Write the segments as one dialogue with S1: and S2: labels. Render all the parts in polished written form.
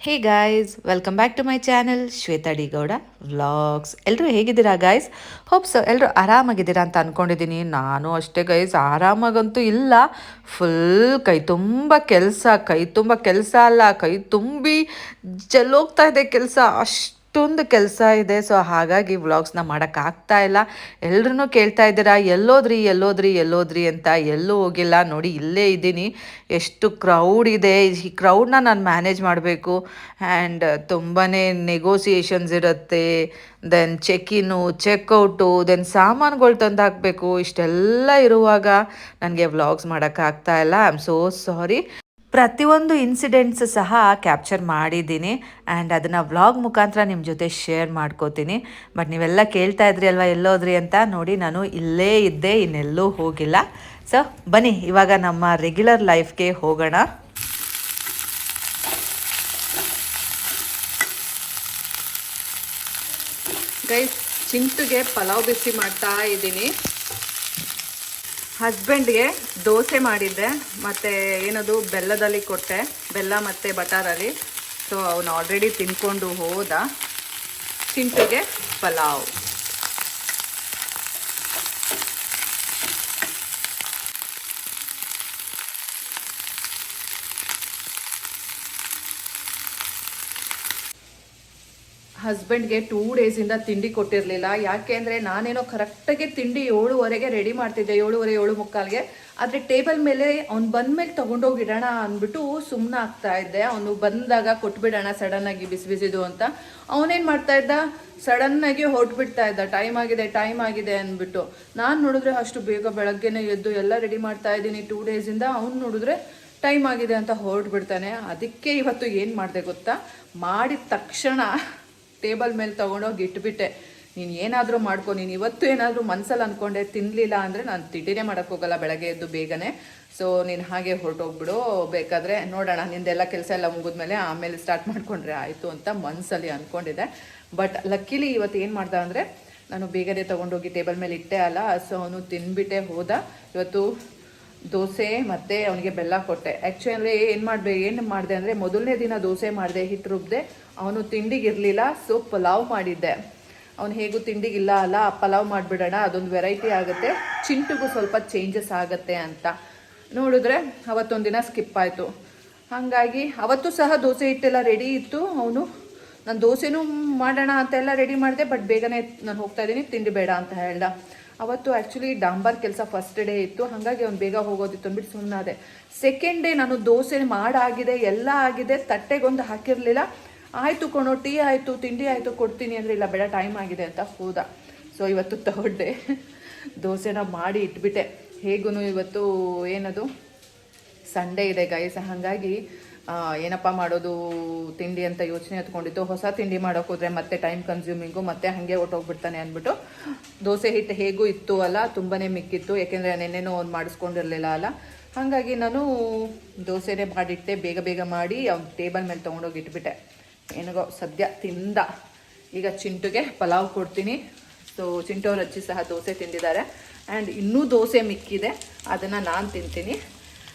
S1: Hey guys, welcome back to my channel Shwetha D Gowda vlogs. ಎಲ್ಲರೂ ಹೇಗಿದ್ದೀರಾ guys? Hopes ಎಲ್ಲರೂ ಆರಾಮಾಗಿದ್ದೀರಾ ಅಂತ ಅಂದ್ಕೊಂಡಿದ್ದೀನಿ. ನಾನು ಅಷ್ಟೇ ಗೈಸ್, ಆರಾಮಾಗಂತೂ ಇಲ್ಲ. ಫುಲ್ ಕೈ ತುಂಬ ಕೆಲಸ, ಕೈ ತುಂಬ ಕೆಲಸ ಅಲ್ಲ, ಕೈ ತುಂಬಿ ಚೆಲ್ಲೋಗ್ತಾ ಇದೆ ಕೆಲಸ. ಅಷ್ಟೊಂದು ಕೆಲಸ ಇದೆ. ಸೊ ಹಾಗಾಗಿ ವ್ಲಾಗ್ಸ್ನ ಮಾಡೋಕ್ಕಾಗ್ತಾ ಇಲ್ಲ. ಎಲ್ಲರೂ ಕೇಳ್ತಾ ಇದ್ದೀರಾ ಎಲ್ಲೋದ್ರಿ ಎಲ್ಲೋದ್ರಿ ಎಲ್ಲೋದ್ರಿ ಅಂತ. ಎಲ್ಲೂ ಹೋಗಿಲ್ಲ ನೋಡಿ, ಇಲ್ಲೇ ಇದ್ದೀನಿ. ಎಷ್ಟು ಕ್ರೌಡ್ ಇದೆ, ಈ ಕ್ರೌಡ್ನ ನಾನು ಮ್ಯಾನೇಜ್ ಮಾಡಬೇಕು. ಆ್ಯಂಡ್ ತುಂಬಾ ನೆಗೋಸಿಯೇಷನ್ಸ್ ಇರುತ್ತೆ. ದೆನ್ ಚೆಕ್-ಇನ್ನು, ಚೆಕ್ಔಟು, ದೆನ್ ಸಾಮಾನುಗಳು ತಂದು ಹಾಕಬೇಕು. ಇಷ್ಟೆಲ್ಲ ಇರುವಾಗ ನನಗೆ ವ್ಲಾಗ್ಸ್ ಮಾಡೋಕ್ಕಾಗ್ತಾ ಇಲ್ಲ. I am so sorry. ಪ್ರತಿಯೊಂದು ಇನ್ಸಿಡೆಂಟ್ಸ್ ಸಹ ಕ್ಯಾಪ್ಚರ್ ಮಾಡಿದ್ದೀನಿ ಆ್ಯಂಡ್ ಅದನ್ನು ವ್ಲಾಗ್ ಮುಖಾಂತರ ನಿಮ್ಮ ಜೊತೆ ಶೇರ್ ಮಾಡ್ಕೋತೀನಿ. ಬಟ್ ನೀವೆಲ್ಲ ಕೇಳ್ತಾ ಇದ್ರಿ ಅಲ್ವಾ ಎಲ್ಲೋದ್ರಿ ಅಂತ. ನೋಡಿ, ನಾನು ಇಲ್ಲೇ ಇದ್ದೆ, ಇನ್ನೆಲ್ಲೂ ಹೋಗಿಲ್ಲ. ಸೊ ಬನ್ನಿ ಇವಾಗ ನಮ್ಮ ರೆಗ್ಯುಲರ್ ಲೈಫ್ಗೆ ಹೋಗೋಣ. ಗೈಸ್, ಚಿಂಟುಗೆ ಪಲಾವ್ ಬಿಸಿ ಮಾಡ್ತಾ ಇದ್ದೀನಿ. ಹಸ್ಬೆಂಡ್ಗೆ ದೋಸೆ ಮಾಡಿದ್ದೆ, ಮತ್ತು ಏನದು ಬೆಲ್ಲದಲ್ಲಿ ಕೊಟ್ಟೆ, ಬೆಲ್ಲ ಮತ್ತು ಬಟಾರಲ್ಲಿ. ಸೊ ಅವನು ಆಲ್ರೆಡಿ ತಿನ್ಕೊಂಡು ಹೋದ. ಚಿಂಟುಗೆ ಪಲಾವ್. ಹಸ್ಬೆಂಡ್ಗೆ 2 ಡೇಸಿಂದ ತಿಂಡಿ ಕೊಟ್ಟಿರಲಿಲ್ಲ. ಯಾಕೆ ಅಂದರೆ ನಾನೇನೋ ಕರೆಕ್ಟಾಗಿ ತಿಂಡಿ 7:15 ರೆಡಿ ಮಾಡ್ತಿದ್ದೆ, 7:30 7:45ಗೆ. ಆದರೆ ಟೇಬಲ್ ಮೇಲೆ ಅವ್ನು ಬಂದಮೇಲೆ ತೊಗೊಂಡೋಗಿಡೋಣ ಅಂದ್ಬಿಟ್ಟು ಸುಮ್ಮನೆ ಆಗ್ತಾ ಇದ್ದೆ. ಅವನು ಬಂದಾಗ ಕೊಟ್ಬಿಡೋಣ ಸಡನ್ನಾಗಿ ಬಿಸಿ ಬಿಸಿದು ಅಂತ. ಅವನೇನು ಮಾಡ್ತಾ ಇದ್ದ, ಸಡನ್ನಾಗಿ ಹೊರಟ್ಬಿಡ್ತಾ ಇದ್ದ. ಟೈಮ್ ಆಗಿದೆ ಅಂದ್ಬಿಟ್ಟು. ನಾನು ನೋಡಿದ್ರೆ ಅಷ್ಟು ಬೇಗ ಬೆಳಗ್ಗೆನೇ ಎದ್ದು ಎಲ್ಲ ರೆಡಿ ಮಾಡ್ತಾ ಇದ್ದೀನಿ 2 ಡೇಸಿಂದ. ಅವ್ನು ನೋಡಿದ್ರೆ ಟೈಮ್ ಆಗಿದೆ ಅಂತ ಹೊರಟ್ಬಿಡ್ತಾನೆ. ಅದಕ್ಕೆ ಇವತ್ತು ಏನು ಮಾಡಿದೆ ಗೊತ್ತಾ, ಮಾಡಿದ ತಕ್ಷಣ ಟೇಬಲ್ ಮೇಲೆ ತೊಗೊಂಡೋಗಿ ಇಟ್ಬಿಟ್ಟೆ. ನೀನು ಏನಾದರೂ ಮಾಡ್ಕೊ, ನೀನು ಇವತ್ತು ಏನಾದರೂ ಮನಸ್ಸಲ್ಲಿ ಅಂದ್ಕೊಂಡೆ ತಿನ್ನಲಿಲ್ಲ ಅಂದರೆ ನಾನು ತಿಂಡಿನೇ ಮಾಡೋಕ್ಕೋಗಲ್ಲ ಬೆಳಗ್ಗೆ ಎದ್ದು ಬೇಗನೆ. ಸೊ ನೀನು ಹಾಗೆ ಹೊರಟೋಗ್ಬಿಡು, ಬೇಕಾದರೆ ನೋಡೋಣ ನಿಂದೆಲ್ಲ ಕೆಲಸ ಎಲ್ಲ ಮುಗಿದ್ಮೇಲೆ ಆಮೇಲೆ ಸ್ಟಾರ್ಟ್ ಮಾಡಿಕೊಂಡ್ರೆ ಆಯಿತು ಅಂತ ಮನಸ್ಸಲ್ಲಿ ಅಂದ್ಕೊಂಡಿದ್ದೆ. ಬಟ್ ಲಕ್ಕಿಲಿ ಇವತ್ತು ಏನು ಮಾಡ್ದೆ ಅಂದರೆ, ನಾನು ಬೇಗನೆ ತೊಗೊಂಡೋಗಿ ಟೇಬಲ್ ಮೇಲೆ ಇಟ್ಟೆ ಅಲ್ಲ, ಸೊ ಅವನು ತಿಂದ್ಬಿಟ್ಟೆ ಹೋದ. ಇವತ್ತು ದೋಸೆ ಮತ್ತು ಅವನಿಗೆ ಬೆಲ್ಲ ಕೊಟ್ಟೆ. ಆ್ಯಕ್ಚುಲಿ ಏನು ಮಾಡಿದೆ ಅಂದರೆ, ಮೊದಲನೇ ದಿನ ದೋಸೆ ಮಾಡಿದೆ, ಹಿಟ್ಟು ರುಬ್ಬಿದೆ. ಅವನು ತಿಂಡಿಗಿರಲಿಲ್ಲ, ಸೊ ಪಲಾವ್ ಮಾಡಿದ್ದೆ. ಅವನು ಹೇಗೂ ತಿಂಡಿಗಿಲ್ಲ ಅಲ್ಲ, ಪಲಾವ್ ಮಾಡಿಬಿಡೋಣ, ಅದೊಂದು ವೆರೈಟಿ ಆಗುತ್ತೆ, ಚಿಂಟುಗೂ ಸ್ವಲ್ಪ ಚೇಂಜಸ್ ಆಗುತ್ತೆ ಅಂತ ನೋಡಿದ್ರೆ ಅವತ್ತೊಂದಿನ ಸ್ಕಿಪ್ ಆಯಿತು. ಹಾಗಾಗಿ ಅವತ್ತು ಸಹ ದೋಸೆ ಹಿಟ್ಟೆಲ್ಲ ರೆಡಿ ಇತ್ತು. ಅವನು ನಾನು ದೋಸೆನೂ ಮಾಡೋಣ ಅಂತೆಲ್ಲ ರೆಡಿ ಮಾಡಿದೆ, ಬಟ್ ಬೇಗನೆ ನಾನು ಹೋಗ್ತಾ ಇದ್ದೀನಿ ತಿಂಡಿ ಬೇಡ ಅಂತ ಹೇಳ್ದ. ಅವತ್ತು ಆ್ಯಕ್ಚುಲಿ ಡಾಂಬರ್ ಕೆಲಸ ಫಸ್ಟ್ ಡೇ ಇತ್ತು, ಹಾಗಾಗಿ ಅವ್ನು ಬೇಗ ಹೋಗೋದಿತ್ತು ಅಂದ್ಬಿಟ್ಟು ಸುಮ್ಮನಾದೆ. ಸೆಕೆಂಡ್ ಡೇ ನಾನು ದೋಸೆ ಮಾಡಾಗಿದೆ, ಎಲ್ಲ ಆಗಿದೆ, ತಟ್ಟೆಗೊಂದು ಹಾಕಿರಲಿಲ್ಲ. ಆಯಿತು ಕೊಣೋ, ಟೀ ಆಯಿತು, ತಿಂಡಿ ಆಯಿತು, ಕೊಡ್ತೀನಿ ಅಂದರೆ ಇಲ್ಲ ಬೇಡ ಟೈಮ್ ಆಗಿದೆ ಅಂತ ಹೋದ. ಸೊ ಇವತ್ತು ಥರ್ಡ್ ಡೇ ದೋಸೆನ ಮಾಡಿ ಇಟ್ಬಿಟ್ಟೆ. ಹೇಗೂ ಇವತ್ತು ಏನದು ಸಂಡೇ ಇದೆ ಗೈಸ್, ಹಾಗಾಗಿ ಏನಪ್ಪ ಮಾಡೋದು ತಿಂಡಿ ಅಂತ ಯೋಚನೆ ಹತ್ಕೊಂಡಿತ್ತು. ಹೊಸ ತಿಂಡಿ ಮಾಡೋಕೆ ಹೋದರೆ ಮತ್ತೆ ಟೈಮ್ ಕನ್ಸ್ಯೂಮಿಂಗು, ಮತ್ತೆ ಹಾಗೆ ಹೊಟ್ಟೋಗ್ಬಿಡ್ತಾನೆ ಅಂದ್ಬಿಟ್ಟು ದೋಸೆ ಹಿಟ್ಟು ಹೇಗೂ ಇತ್ತು ಅಲ್ಲ, ತುಂಬಾ ಮಿಕ್ಕಿತ್ತು. ಯಾಕೆಂದರೆ ನೆನ್ನೆನೂ ಅವ್ನು ಮಾಡಿಸ್ಕೊಂಡಿರಲಿಲ್ಲ ಅಲ್ಲ, ಹಾಗಾಗಿ ನಾನು ದೋಸೆನೇ ಮಾಡಿಟ್ಟೆ. ಬೇಗ ಮಾಡಿ ಅವ್ನು ಟೇಬಲ್ ಮೇಲೆ ತೊಗೊಂಡೋಗಿ ಇಟ್ಬಿಟ್ಟೆ. ಏನಗೋ ಸದ್ಯ ತಿಂದ. ಈಗ ಚಿಂಟುಗೆ ಪಲಾವ್ ಕೊಡ್ತೀನಿ. ಸೊ ಚಿಂಟು ಅವ್ರ ಅಜ್ಜಿ ಸಹ ದೋಸೆ ತಿಂದಿದ್ದಾರೆ ಆ್ಯಂಡ್ ಇನ್ನೂ ದೋಸೆ ಮಿಕ್ಕಿದೆ, ಅದನ್ನು ನಾನು ತಿಂತೀನಿ.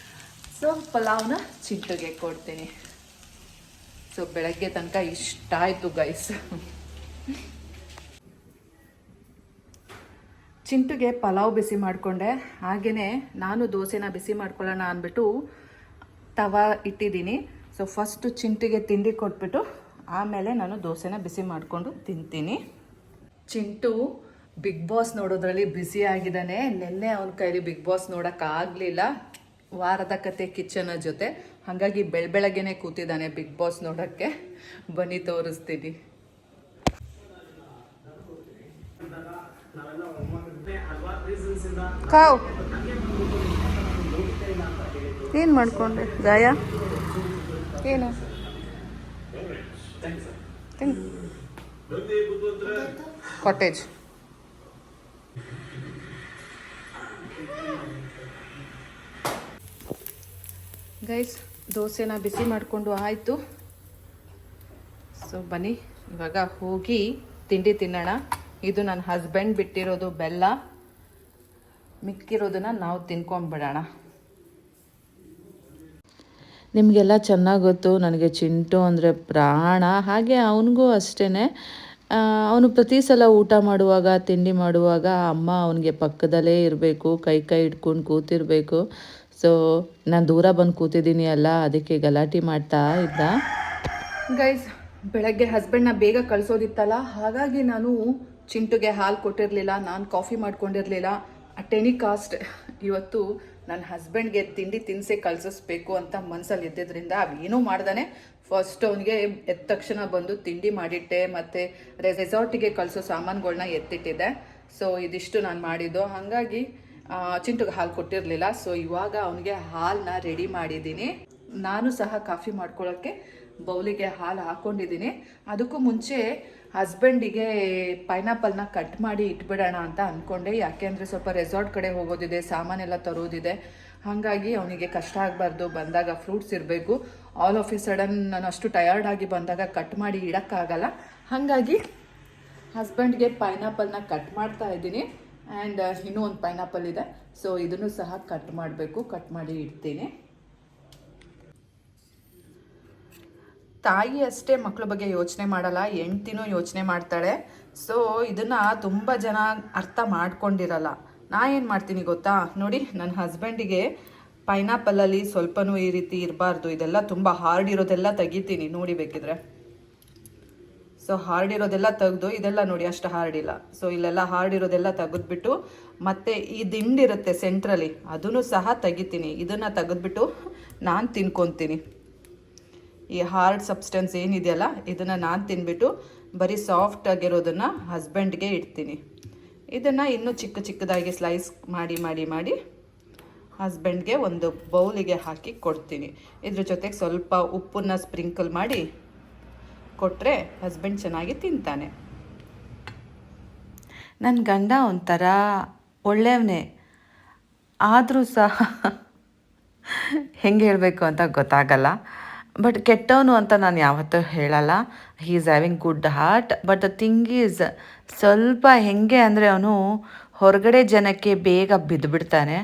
S1: ಸೊ ಪಲಾವ್ನ ಚಿಂಟುಗೆ ಕೊಡ್ತೀನಿ. ಸೊ ಬೆಳಗ್ಗೆ ತನಕ ಇಷ್ಟ ಆಯಿತು ಗೈಸ್. ಚಿಂಟುಗೆ ಪಲಾವ್ ಬಿಸಿ ಮಾಡಿಕೊಂಡೆ, ಹಾಗೆಯೇ ನಾನು ದೋಸೆನ ಬಿಸಿ ಮಾಡ್ಕೊಳ್ಳೋಣ ಅಂದ್ಬಿಟ್ಟು ತವಾ ಇಟ್ಟಿದ್ದೀನಿ. ಸೊ ಫಸ್ಟು ಚಿಂಟುಗೆ ತಿಂಡಿ ಕೊಟ್ಬಿಟ್ಟು ಆಮೇಲೆ ನಾನು ದೋಸೆನ ಬಿಸಿ ಮಾಡಿಕೊಂಡು ತಿಂತೀನಿ. ಚಿಂಟು ಬಿಗ್ ಬಾಸ್ ನೋಡೋದ್ರಲ್ಲಿ ಬ್ಯುಸಿ ಆಗಿದ್ದಾನೆ. ನಿನ್ನೆ ಅವನ ಕೈಲಿ ಬಿಗ್ ಬಾಸ್ ನೋಡೋಕ್ಕಾಗಲಿಲ್ಲ, ವಾರದ ಕತೆ ಕಿಚನ ಜೊತೆ. ಹಾಗಾಗಿ ಬೆಳಗ್ಗೆನೆ ಕೂತಿದ್ದಾನೆ ಬಿಗ್ ಬಾಸ್ ನೋಡೋಕ್ಕೆ. ಬನ್ನಿ ತೋರಿಸ್ತೀನಿ. ಕಾವ್ ಏನು ಮಾಡ್ಕೊಂಡೆ ಗಾಯ? ಏನು ಕಾಟೇಜ್ ಗೈಸ್, ದೋಸೆನ ಬಿಸಿ ಮಾಡಿಕೊಂಡು ಆಯಿತು. ಸೊ ಬನ್ನಿ ಇವಾಗ ಹೋಗಿ ತಿಂಡಿ ತಿನ್ನೋಣ. ಇದು ನನ್ನ ಹಸ್ಬೆಂಡ್ ಬಿಟ್ಟಿರೋದು ಬೆಲ್ಲ, ಮಿಕ್ಕಿರೋದನ್ನು ನಾವು ತಿನ್ಕೊಂಡ್ಬಿಡೋಣ.
S2: ನಿಮಗೆಲ್ಲ ಚೆನ್ನಾಗಿ ಗೊತ್ತು ನನಗೆ ಚಿಂಟು ಅಂದರೆ ಪ್ರಾಣ. ಹಾಗೆ ಅವನಿಗೂ ಅಷ್ಟೇ. ಅವನು ಪ್ರತಿ ಸಲ ಊಟ ಮಾಡುವಾಗ ತಿಂಡಿ ಮಾಡುವಾಗ ಅಮ್ಮ ಅವನಿಗೆ ಪಕ್ಕದಲ್ಲೇ ಇರಬೇಕು, ಕೈ ಕೈ ಹಿಡ್ಕೊಂಡು ಕೂತಿರಬೇಕು. ಸೊ ನಾನು ದೂರ ಬಂದು ಕೂತಿದ್ದೀನಿ ಅಲ್ಲ, ಅದಕ್ಕೆ ಗಲಾಟೆ ಮಾಡ್ತಾ ಇದ್ದ.
S1: ಗೈಸ್, ಬೆಳಗ್ಗೆ ಹಸ್ಬೆಂಡ್ನ ಬೇಗ ಕಳಿಸೋದಿತ್ತಲ್ಲ, ಹಾಗಾಗಿ ನಾನು ಚಿಂಟುಗೆ ಹಾಲು ಕೊಟ್ಟಿರಲಿಲ್ಲ, ನಾನು ಕಾಫಿ ಮಾಡ್ಕೊಂಡಿರಲಿಲ್ಲ. ಅಟ್ ಎನಿ ಕಾಸ್ಟ್ ಇವತ್ತು ನನ್ನ ಹಸ್ಬೆಂಡ್ಗೆ ತಿಂಡಿ ತಿನ್ನಿಸಿ ಕಳಿಸಿಸ್ಬೇಕು ಅಂತ ಮನಸ್ಸಲ್ಲಿ ಇದ್ದಿದ್ದರಿಂದ ಅವೇನೂ ಮಾಡ್ದಾನೆ ಫಸ್ಟ್ ಅವನಿಗೆ ಎದ್ದ ತಕ್ಷಣ ಬಂದು ತಿಂಡಿ ಮಾಡಿಟ್ಟೆ, ಮತ್ತು ರೆಸಾರ್ಟಿಗೆ ಕಳಿಸೋ ಸಾಮಾನುಗಳ್ನ ಎತ್ತಿಟ್ಟಿದ್ದೆ. ಸೊ ಇದಿಷ್ಟು ನಾನು ಮಾಡಿದ್ದು. ಹಾಗಾಗಿ ಚಿಂಟುಗೆ ಹಾಲು ಕೊಟ್ಟಿರಲಿಲ್ಲ. ಸೊ ಇವಾಗ ಅವನಿಗೆ ಹಾಲನ್ನ ರೆಡಿ ಮಾಡಿದ್ದೀನಿ. ನಾನು ಸಹ ಕಾಫಿ ಮಾಡ್ಕೊಳ್ಳೋಕ್ಕೆ ಬೌಲಿಗೆ ಹಾಲು ಹಾಕ್ಕೊಂಡಿದ್ದೀನಿ. ಅದಕ್ಕೂ ಮುಂಚೆ ಹಸ್ಬೆಂಡಿಗೆ ಪೈನಾಪಲ್ನ ಕಟ್ ಮಾಡಿ ಇಟ್ಬಿಡೋಣ ಅಂತ ಅಂದ್ಕೊಂಡೆ. ಯಾಕೆಂದರೆ ಸ್ವಲ್ಪ ರೆಸಾರ್ಟ್ ಕಡೆ ಹೋಗೋದಿದೆ, ಸಾಮಾನೆಲ್ಲ ತರೋದಿದೆ. ಹಾಗಾಗಿ ಅವನಿಗೆ ಕಷ್ಟ ಆಗಬಾರ್ದು, ಬಂದಾಗ ಫ್ರೂಟ್ಸ್ ಇರಬೇಕು. ಆಲ್ ಆಫ್ ಎ ಸಡನ್ ನಾನು ಅಷ್ಟು ಟಯರ್ಡ್ ಆಗಿ ಬಂದಾಗ ಕಟ್ ಮಾಡಿ ಇಡೋಕ್ಕಾಗಲ್ಲ. ಹಾಗಾಗಿ ಹಸ್ಬೆಂಡ್ಗೆ ಪೈನಾಪಲ್ನ ಕಟ್ ಮಾಡ್ತಾ ಇದ್ದೀನಿ. ಆ್ಯಂಡ್ ಇನ್ನೂ ಒಂದು ಪೈನಾಪಲ್ ಇದೆ, ಸೊ ಇದನ್ನು ಸಹ ಕಟ್ ಮಾಡಬೇಕು. ಕಟ್ ಮಾಡಿ ಇಡ್ತೀನಿ. ತಾಯಿ ಅಷ್ಟೇ ಮಕ್ಕಳ ಬಗ್ಗೆ ಯೋಚನೆ ಮಾಡಲ್ಲ, ಹೆಂಡ್ತಿನೂ ಯೋಚನೆ ಮಾಡ್ತಾಳೆ. ಸೊ ಇದನ್ನು ತುಂಬ ಜನ ಅರ್ಥ ಮಾಡ್ಕೊಂಡಿರಲ್ಲ. ನಾ ಏನು ಮಾಡ್ತೀನಿ ಗೊತ್ತಾ, ನೋಡಿ ನನ್ನ ಹಸ್ಬೆಂಡಿಗೆ ಪೈನಾಪಲಲ್ಲಿ ಸ್ವಲ್ಪನೂ ಈ ರೀತಿ ಇರಬಾರ್ದು, ಇದೆಲ್ಲ ತುಂಬ ಹಾರ್ಡ್ ಇರೋದೆಲ್ಲ ತೆಗಿತೀನಿ ನೋಡಿ ಬೇಕಿದ್ರೆ. ಸೊ ಹಾರ್ಡ್ ಇರೋದೆಲ್ಲ ತೆಗೆದು, ಇದೆಲ್ಲ ನೋಡಿ ಅಷ್ಟು ಹಾರ್ಡ್ ಇಲ್ಲ. ಸೊ ಇಲ್ಲೆಲ್ಲ ಹಾರ್ಡ್ ಇರೋದೆಲ್ಲ ತೆಗೆದ್ಬಿಟ್ಟು, ಮತ್ತು ಈ ದಿಂಡಿರುತ್ತೆ ಸೆಂಟ್ರಲ್ಲಿ, ಅದನ್ನು ಸಹ ತೆಗಿತೀನಿ. ಇದನ್ನು ತೆಗೆದ್ಬಿಟ್ಟು ನಾನು ತಿನ್ಕೊತೀನಿ. ಈ ಹಾರ್ಡ್ ಸಬ್ಸ್ಟೆನ್ಸ್ ಏನಿದೆಯಲ್ಲ ಇದನ್ನು ನಾನು ತಿನ್ಬಿಟ್ಟು ಬರೀ ಸಾಫ್ಟ್ ಆಗಿರೋದನ್ನು ಹಸ್ಬೆಂಡ್ಗೆ ಇಡ್ತೀನಿ. ಇದನ್ನು ಇನ್ನೂ ಚಿಕ್ಕ ಚಿಕ್ಕದಾಗಿ ಸ್ಲೈಸ್ ಮಾಡಿ ಮಾಡಿ ಮಾಡಿ ಹಸ್ಬೆಂಡ್ಗೆ ಒಂದು ಬೌಲಿಗೆ ಹಾಕಿ ಕೊಡ್ತೀನಿ. ಇದ್ರ ಜೊತೆಗೆ ಸ್ವಲ್ಪ ಉಪ್ಪನ್ನು ಸ್ಪ್ರಿಂಕಲ್ ಮಾಡಿ ಕೊಟ್ಟರೆ ಹಸ್ಬೆಂಡ್ ಚೆನ್ನಾಗಿ ತಿಂತಾನೆ.
S2: ನನ್ನ ಗಂಡ ಒಂಥರ ಒಳ್ಳೆಯವನೇ, ಆದರೂ ಸಹ ಹೆಂಗೆ ಹೇಳಬೇಕು ಅಂತ ಗೊತ್ತಾಗಲ್ಲ. ಬಟ್ ಕೆಟ್ಟವನು ಅಂತ ನಾನು ಯಾವತ್ತೂ ಹೇಳಲ್ಲ. He is having good heart. But the thing is, ಸ್ವಲ್ಪ ಹೆಂಗೆ ಅಂದರೆ ಅವನು ಹೊರಗಡೆ ಜನಕ್ಕೆ ಬೇಗ ಬಿದ್ದುಬಿಡ್ತಾನೆ,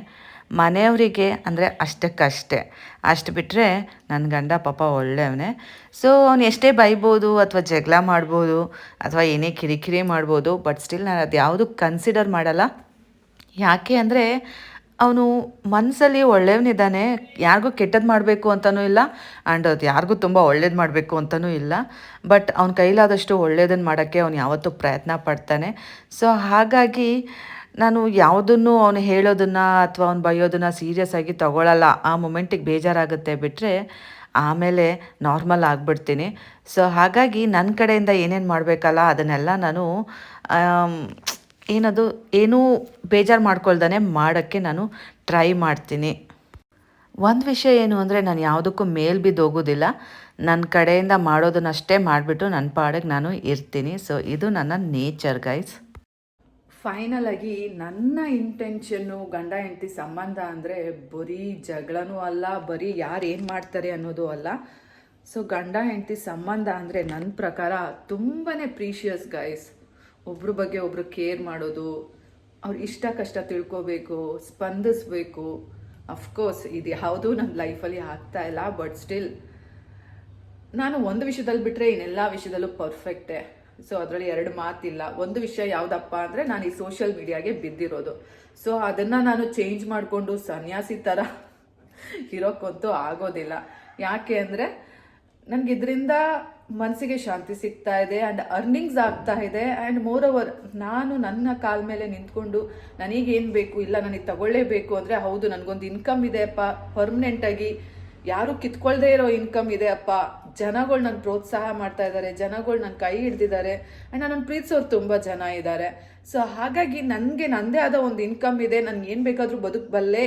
S2: ಮನೆಯವರಿಗೆ ಅಂದರೆ ಅಷ್ಟಕ್ಕಷ್ಟೇ. ಅಷ್ಟು ಬಿಟ್ಟರೆ ನನ್ನ ಗಂಡ ಪಾಪ ಒಳ್ಳೆಯವನೇ. ಸೊ ಅವನು ಎಷ್ಟೇ ಬೈಬೋದು ಅಥವಾ ಜಗಳ ಮಾಡ್ಬೋದು ಅಥವಾ ಏನೇ ಕಿರಿಕಿರಿ ಮಾಡ್ಬೋದು, ಬಟ್ ಸ್ಟಿಲ್ ನಾನು ಅದು ಯಾವುದು ಕನ್ಸಿಡರ್ ಮಾಡಲ್ಲ. ಯಾಕೆ ಅಂದರೆ ಅವನು ಮನಸ್ಸಲ್ಲಿ ಒಳ್ಳೆಯವನಿದ್ದಾನೆ, ಯಾರಿಗೂ ಕೆಟ್ಟದ್ದು ಮಾಡಬೇಕು ಅಂತಲೂ ಇಲ್ಲ, ಆ್ಯಂಡ್ ಅದು ಯಾರಿಗೂ ತುಂಬ ಒಳ್ಳೇದು ಮಾಡಬೇಕು ಅಂತಲೂ ಇಲ್ಲ. ಬಟ್ ಅವ್ನ ಕೈಲಾದಷ್ಟು ಒಳ್ಳೆಯದನ್ನು ಮಾಡೋಕ್ಕೆ ಅವನು ಯಾವತ್ತೂ ಪ್ರಯತ್ನ ಪಡ್ತಾನೆ. ಸೊ ಹಾಗಾಗಿ ನಾನು ಯಾವುದನ್ನು ಅವನು ಹೇಳೋದನ್ನು ಅಥವಾ ಅವ್ನು ಬೈಯೋದನ್ನು ಸೀರಿಯಸ್ ಆಗಿ ತೊಗೊಳ್ಳಲ್ಲ. ಆ ಮೊಮೆಂಟಿಗೆ ಬೇಜಾರಾಗುತ್ತೆ ಬಿಟ್ಟರೆ ಆಮೇಲೆ ನಾರ್ಮಲ್ ಆಗಿಬಿಡ್ತೀನಿ. ಸೊ ಹಾಗಾಗಿ ನನ್ನ ಕಡೆಯಿಂದ ಏನೇನು ಮಾಡಬೇಕಲ್ಲ ಅದನ್ನೆಲ್ಲ ನಾನು ಏನೂ ಬೇಜಾರು ಮಾಡ್ಕೊಳ್ದೇ ಮಾಡೋಕ್ಕೆ ನಾನು ಟ್ರೈ ಮಾಡ್ತೀನಿ. ಒಂದು ವಿಷಯ ಏನು ಅಂದರೆ, ನಾನು ಯಾವುದಕ್ಕೂ ಮೇಲ್ ಬಿದ್ದು ಹೋಗೋದಿಲ್ಲ. ನನ್ನ ಕಡೆಯಿಂದ ಮಾಡೋದನ್ನಷ್ಟೇ ಮಾಡಿಬಿಟ್ಟು ನನ್ನ ಪಾಡಿಗೆ ನಾನು ಇರ್ತೀನಿ. ಸೊ ಇದು ನನ್ನ ನೇಚರ್ ಗೈಸ್.
S1: ಫೈನಲ್ ಆಗಿ ನನ್ನ ಇಂಟೆನ್ಷನ್ನು ಗಂಡ ಹೆಂಡತಿ ಸಂಬಂಧ ಅಂದರೆ ಬರೀ ಜಗಳನೂ ಅಲ್ಲ, ಬರೀ ಯಾರು ಏನು ಮಾಡ್ತಾರೆ ಅನ್ನೋದು ಅಲ್ಲ. ಸೊ ಗಂಡ ಹೆಂಡತಿ ಸಂಬಂಧ ಅಂದರೆ ನನ್ನ ಪ್ರಕಾರ ತುಂಬಾ ಪ್ರೀಷಿಯಸ್ ಗೈಸ್. ಒಬ್ರ ಬಗ್ಗೆ ಒಬ್ರು ಕೇರ್ ಮಾಡೋದು, ಅವ್ರ ಇಷ್ಟ ಕಷ್ಟ ತಿಳ್ಕೋಬೇಕು, ಸ್ಪಂದಿಸ್ಬೇಕು. ಅಫ್ಕೋರ್ಸ್ ಇದು ಯಾವುದೂ ನನ್ನ ಲೈಫಲ್ಲಿ ಆಗ್ತಾ ಇಲ್ಲ, ಬಟ್ ಸ್ಟಿಲ್ ನಾನು ಒಂದು ವಿಷಯದಲ್ಲಿ ಬಿಟ್ಟರೆ ಇನ್ನೆಲ್ಲ ವಿಷಯದಲ್ಲೂ ಪರ್ಫೆಕ್ಟೇ. ಸೊ ಅದರಲ್ಲಿ ಎರಡು ಮಾತಿಲ್ಲ. ಒಂದು ವಿಷಯ ಯಾವುದಪ್ಪ ಅಂದರೆ, ನಾನು ಈ ಸೋಷಿಯಲ್ ಮೀಡಿಯಾಗೆ ಬಿದ್ದಿರೋದು. ಸೊ ಅದನ್ನು ನಾನು ಚೇಂಜ್ ಮಾಡಿಕೊಂಡು ಸನ್ಯಾಸಿ ಥರ ಇರೋಕ್ಕಂತೂ ಆಗೋದಿಲ್ಲ. ಯಾಕೆ ಅಂದರೆ ನನಗೆ ಇದರಿಂದ ಮನಸ್ಸಿಗೆ ಶಾಂತಿ ಸಿಗ್ತಾ ಇದೆ, ಆ್ಯಂಡ್ ಅರ್ನಿಂಗ್ಸ್ ಆಗ್ತಾ ಇದೆ. ಆ್ಯಂಡ್ ಮೋರ್ ಓವರ್ ನಾನು ನನ್ನ ಕಾಲ ಮೇಲೆ ನಿಂತ್ಕೊಂಡು ನನಗೇನು ಬೇಕು, ಇಲ್ಲ ನನಗೆ ತಗೊಳ್ಳೇಬೇಕು ಅಂದರೆ, ಹೌದು ನನಗೊಂದು ಇನ್ಕಮ್ ಇದೆ ಅಪ್ಪ, ಪರ್ಮನೆಂಟಾಗಿ ಯಾರು ಕಿತ್ಕೊಳ್ದೇ ಇರೋ ಇನ್ಕಮ್ ಇದೆ ಅಪ್ಪ, ಜನಗಳು ನನ್ನ ಪ್ರೋತ್ಸಾಹ ಮಾಡ್ತಾ ಇದ್ದಾರೆ, ಜನಗಳು ನನ್ನ ಕೈ ಹಿಡ್ದಿದ್ದಾರೆ, ಆ್ಯಂಡ್ ನನ್ನನ್ನು ಪ್ರೀತಿಸೋರು ತುಂಬ ಜನ ಇದ್ದಾರೆ. ಸೊ ಹಾಗಾಗಿ ನನಗೆ ನನ್ನದೇ ಆದ ಒಂದು ಇನ್ಕಮ್ ಇದೆ, ನನಗೆ ಏನು ಬೇಕಾದರೂ ಬದುಕಬಲ್ಲೆ.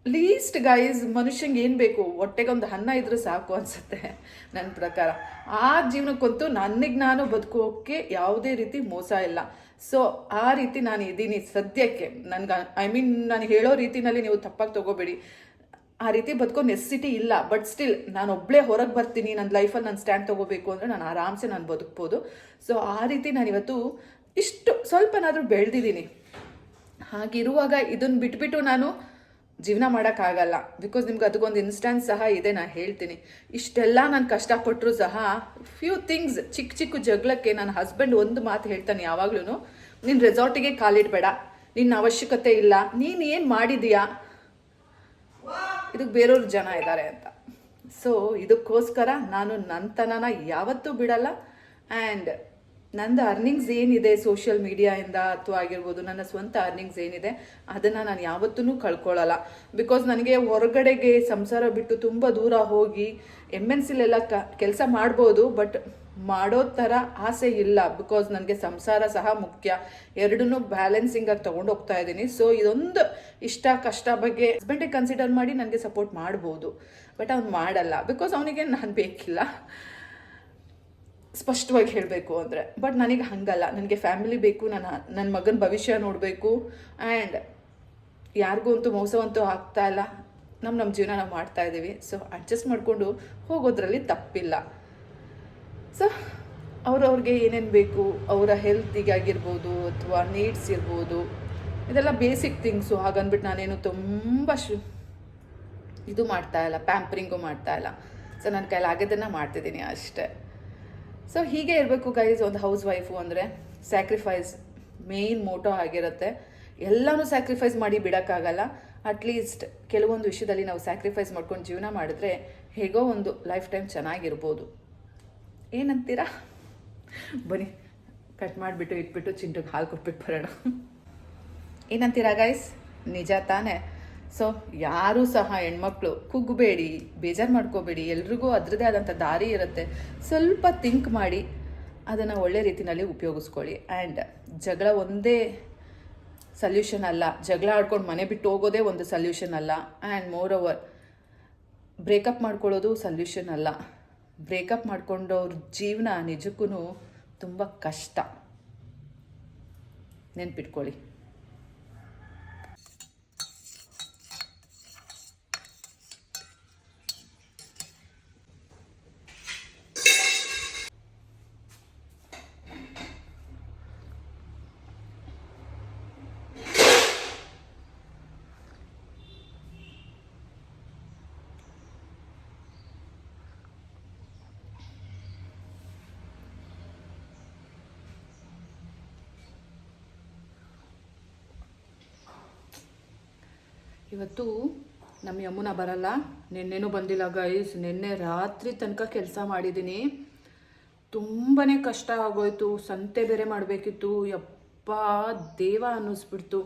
S1: ಲೀಸ್ಟ್ ಗೈಸ್, ಮನುಷ್ಯಂಗೆ ಏನು ಬೇಕು, ಹೊಟ್ಟೆಗೆ ಒಂದು ಅನ್ನ ಇದ್ರೂ ಸಾಕು ಅನಿಸುತ್ತೆ ನನ್ನ ಪ್ರಕಾರ. ಆ ಜೀವನಕ್ಕಂತೂ ನನಗೆ ನಾನು ಬದುಕೋಕ್ಕೆ ಯಾವುದೇ ರೀತಿ ಮೋಸ ಇಲ್ಲ. ಸೊ ಆ ರೀತಿ ನಾನು ಇದ್ದೀನಿ ಸದ್ಯಕ್ಕೆ. ನಾನು ಹೇಳೋ ರೀತಿನಲ್ಲಿ ನೀವು ತಪ್ಪಾಗಿ ತೊಗೋಬೇಡಿ. ಆ ರೀತಿ ಬದುಕೋ ನೆಸೆಸಿಟಿ ಇಲ್ಲ. ಬಟ್ ಸ್ಟಿಲ್ ನಾನು ಒಬ್ಬಳೇ ಹೊರಗೆ ಬರ್ತೀನಿ, ನನ್ನ ಲೈಫಲ್ಲಿ ನಾನು ಸ್ಟ್ಯಾಂಡ್ ತೊಗೋಬೇಕು ಅಂದರೆ ನಾನು ಆರಾಮ್ಸೆ ನಾನು ಬದುಕ್ಬೋದು. ಸೊ ಆ ರೀತಿ ನಾನು ಇವತ್ತು ಇಷ್ಟು ಸ್ವಲ್ಪನಾದರೂ ಬೆಳೆದಿದ್ದೀನಿ. ಹಾಗಿರುವಾಗ ಇದನ್ನು ಬಿಟ್ಬಿಟ್ಟು ನಾನು ಜೀವನ ಮಾಡೋಕ್ಕಾಗಲ್ಲ. ಬಿಕಾಸ್ ನಿಮ್ಗೆ ಅದಕ್ಕೊಂದು ಇನ್ಸ್ಟೆನ್ಸ್ ಸಹ ಇದೆ, ನಾನು ಹೇಳ್ತೀನಿ. ಇಷ್ಟೆಲ್ಲ ನಾನು ಕಷ್ಟಪಟ್ಟರು ಸಹ ಫ್ಯೂ ಥಿಂಗ್ಸ್, ಚಿಕ್ಕ ಚಿಕ್ಕ ಜಗಳಕ್ಕೆ ನನ್ನ ಹಸ್ಬೆಂಡ್ ಒಂದು ಮಾತು ಹೇಳ್ತಾನೆ ಯಾವಾಗ್ಲೂ, ನೀನು ರೆಸಾರ್ಟಿಗೆ ಕಾಲಿಡಬೇಡ, ನಿನ್ನ ಅವಶ್ಯಕತೆ ಇಲ್ಲ, ನೀನು ಏನು ಮಾಡಿದೀಯಾ, ಇದಕ್ಕೆ ಬೇರೆಯವ್ರ ಜನ ಇದ್ದಾರೆ ಅಂತ. ಸೊ ಇದಕ್ಕೋಸ್ಕರ ನಾನು ನನ್ನತನನ ಯಾವತ್ತೂ ಬಿಡಲ್ಲ. ಆ್ಯಂಡ್ ನಂದು ಅರ್ನಿಂಗ್ಸ್ ಏನಿದೆ ಸೋಷಿಯಲ್ ಮೀಡಿಯಾಯಿಂದ ಅಥವಾ ಆಗಿರ್ಬೋದು, ನನ್ನ ಸ್ವಂತ ಅರ್ನಿಂಗ್ಸ್ ಏನಿದೆ ಅದನ್ನು ನಾನು ಯಾವತ್ತೂ ಕಳ್ಕೊಳ್ಳಲ್ಲ. ಬಿಕಾಸ್ ನನಗೆ ಹೊರಗಡೆಗೆ ಸಂಸಾರ ಬಿಟ್ಟು ತುಂಬ ದೂರ ಹೋಗಿ MNCಲೆಲ್ಲ ಕೆಲಸ ಮಾಡ್ಬೋದು, ಬಟ್ ಮಾಡೋ ಥರ ಆಸೆ ಇಲ್ಲ. ಬಿಕಾಸ್ ನನಗೆ ಸಂಸಾರ ಸಹ ಮುಖ್ಯ, ಎರಡನ್ನೂ ಬ್ಯಾಲೆನ್ಸಿಂಗಾಗಿ ತೊಗೊಂಡು ಹೋಗ್ತಾ ಇದ್ದೀನಿ. ಸೊ ಇದೊಂದು ಇಷ್ಟ ಕಷ್ಟ ಬಗ್ಗೆ ಹಸ್ಬೆಂಡಿಗೆ ಕನ್ಸಿಡರ್ ಮಾಡಿ ನನಗೆ ಸಪೋರ್ಟ್ ಮಾಡ್ಬೋದು, ಬಟ್ ಅವ್ನು ಮಾಡಲ್ಲ. ಬಿಕಾಸ್ ಅವನಿಗೆ ನಾನು ಬೇಕಿಲ್ಲ, ಸ್ಪಷ್ಟವಾಗಿ ಹೇಳಬೇಕು ಅಂದರೆ. ಬಟ್ ನನಗೆ ಹಾಗಲ್ಲ, ನನಗೆ ಫ್ಯಾಮಿಲಿ ಬೇಕು, ನನ್ನ ಮಗನ ಭವಿಷ್ಯ ನೋಡಬೇಕು. ಆ್ಯಂಡ್ ಯಾರಿಗೂ ಅಂತೂ ಮೋಸವಂತೂ ಆಗ್ತಾ ಇಲ್ಲ, ನಮ್ಮ ಜೀವನ ನಾವು ಮಾಡ್ತಾ ಇದ್ದೀವಿ. ಸೊ ಅಡ್ಜಸ್ಟ್ ಮಾಡಿಕೊಂಡು ಹೋಗೋದ್ರಲ್ಲಿ ತಪ್ಪಿಲ್ಲ. ಸೊ ಅವ್ರವ್ರಿಗೆ ಏನೇನು ಬೇಕು, ಅವರ ಹೆಲ್ತಿಗಾಗಿರ್ಬೋದು ಅಥವಾ ನೀಡ್ಸ್ ಇರ್ಬೋದು, ಇದೆಲ್ಲ ಬೇಸಿಕ್ ಥಿಂಗ್ಸು. ಹಾಗಂದ್ಬಿಟ್ಟು ನಾನೇನು ತುಂಬ ಇದು ಮಾಡ್ತಾ ಇಲ್ಲ, ಪ್ಯಾಂಪರಿಂಗು ಮಾಡ್ತಾ ಇಲ್ಲ. ಸೊ ನನ್ನ ಕೈಲಿ ಆಗೋದನ್ನು ಮಾಡ್ತಿದ್ದೀನಿ ಅಷ್ಟೇ. ಸೊ ಹೀಗೆ ಇರಬೇಕು ಗೈಸ್. ಒಂದು ಹೌಸ್ ವೈಫು ಅಂದರೆ ಸ್ಯಾಕ್ರಿಫೈಸ್ ಮೇನ್ ಮೋಟೋ ಆಗಿರುತ್ತೆ. ಎಲ್ಲನೂ ಸ್ಯಾಕ್ರಿಫೈಸ್ ಮಾಡಿ ಬಿಡೋಕ್ಕಾಗಲ್ಲ. ಅಟ್ಲೀಸ್ಟ್ ಕೆಲವೊಂದು ವಿಷಯದಲ್ಲಿ ನಾವು ಸ್ಯಾಕ್ರಿಫೈಸ್ ಮಾಡ್ಕೊಂಡು ಜೀವನ ಮಾಡಿದ್ರೆ ಹೇಗೋ ಒಂದು ಲೈಫ್ ಟೈಮ್ ಚೆನ್ನಾಗಿರ್ಬೋದು. ಏನಂತೀರಾ? ಬನ್ನಿ ಕಟ್ ಮಾಡಿಬಿಟ್ಟು ಇಟ್ಬಿಟ್ಟು ಚಿಂಟುಗೆ ಹಾಲು ಕೊಟ್ಬಿಟ್ಟು ಬರೋಣ. ಏನಂತೀರಾ ಗೈಸ್? ನಿಜ ತಾನೇ? ಸೊ ಯಾರೂ ಸಹ ಹೆಣ್ಮಕ್ಳು ಕುಗ್ಗಬೇಡಿ, ಬೇಜಾರು ಮಾಡ್ಕೋಬೇಡಿ. ಎಲ್ರಿಗೂ ಅದರದ್ದೇ ಆದಂಥ ದಾರಿ ಇರುತ್ತೆ. ಸ್ವಲ್ಪ ಥಿಂಕ್ ಮಾಡಿ ಅದನ್ನು ಒಳ್ಳೆ ರೀತಿಯಲ್ಲಿ ಉಪಯೋಗಿಸ್ಕೊಳ್ಳಿ. ಆ್ಯಂಡ್ ಜಗಳ ಒಂದೇ ಸಲ್ಯೂಷನ್ ಅಲ್ಲ, ಜಗಳ ಆಡ್ಕೊಂಡು ಮನೆ ಬಿಟ್ಟು ಹೋಗೋದೇ ಒಂದು ಸಲ್ಯೂಷನ್ ಅಲ್ಲ. ಆ್ಯಂಡ್ ಮೋರ್ ಓವರ್ ಬ್ರೇಕಪ್ ಮಾಡ್ಕೊಳ್ಳೋದು ಸಲ್ಯೂಷನ್ ಅಲ್ಲ. ಬ್ರೇಕಪ್ ಮಾಡ್ಕೊಂಡವ್ರ ಜೀವನ ನಿಜಕ್ಕೂ ತುಂಬ ಕಷ್ಟ, ನೆನ್ಪಿಟ್ಕೊಳ್ಳಿ. ಇವತ್ತು ನಮ್ಮ ಯಮುನ ಬರಲ್ಲ, ನಿನ್ನೆನೂ ಬಂದಿಲ್ಲ ಗೈಸ್. ನಿನ್ನೆ ರಾತ್ರಿ ತನಕ ಕೆಲಸ ಮಾಡಿದ್ದೀನಿ, ತುಂಬಾ ಕಷ್ಟ ಆಗೋಯ್ತು. ಸಂತೆ ಬೇರೆ ಮಾಡಬೇಕಿತ್ತು, ಯಪ್ಪ ದೇವ ಅನ್ನಿಸ್ಬಿಡ್ತು.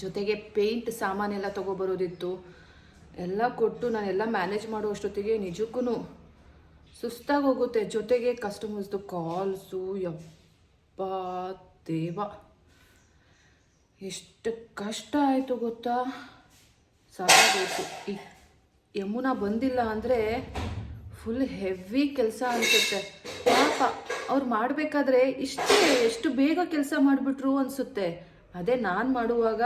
S1: ಜೊತೆಗೆ ಪೇಂಟ್ ಸಾಮಾನೆಲ್ಲ ತೊಗೊಬರೋದಿತ್ತು, ಎಲ್ಲ ಕೊಟ್ಟು ನಾನೆಲ್ಲ ಮ್ಯಾನೇಜ್ ಮಾಡೋ ಅಷ್ಟೊತ್ತಿಗೆ ನಿಜಕ್ಕೂ ಸುಸ್ತಾಗಿ ಹೋಗುತ್ತೆ. ಜೊತೆಗೆ ಕಸ್ಟಮರ್ಸ್ದು ಕಾಲ್ಸು, ಯಪ್ಪ ದೇವ ಎಷ್ಟು ಕಷ್ಟ ಆಯಿತು ಗೊತ್ತಾ, ಸಾಕಾಗೋಯ್ತು. ಈ ಯಮುನಾ ಬಂದಿಲ್ಲ ಅಂದರೆ ಫುಲ್ ಹೆವಿ ಕೆಲಸ ಅನಿಸುತ್ತೆ. ಪಾಪ ಅವ್ರು ಮಾಡಬೇಕಾದ್ರೆ ಎಷ್ಟು ಬೇಗ ಕೆಲಸ ಮಾಡಿಬಿಟ್ರು ಅನಿಸುತ್ತೆ. ಅದೇ ನಾನು ಮಾಡುವಾಗ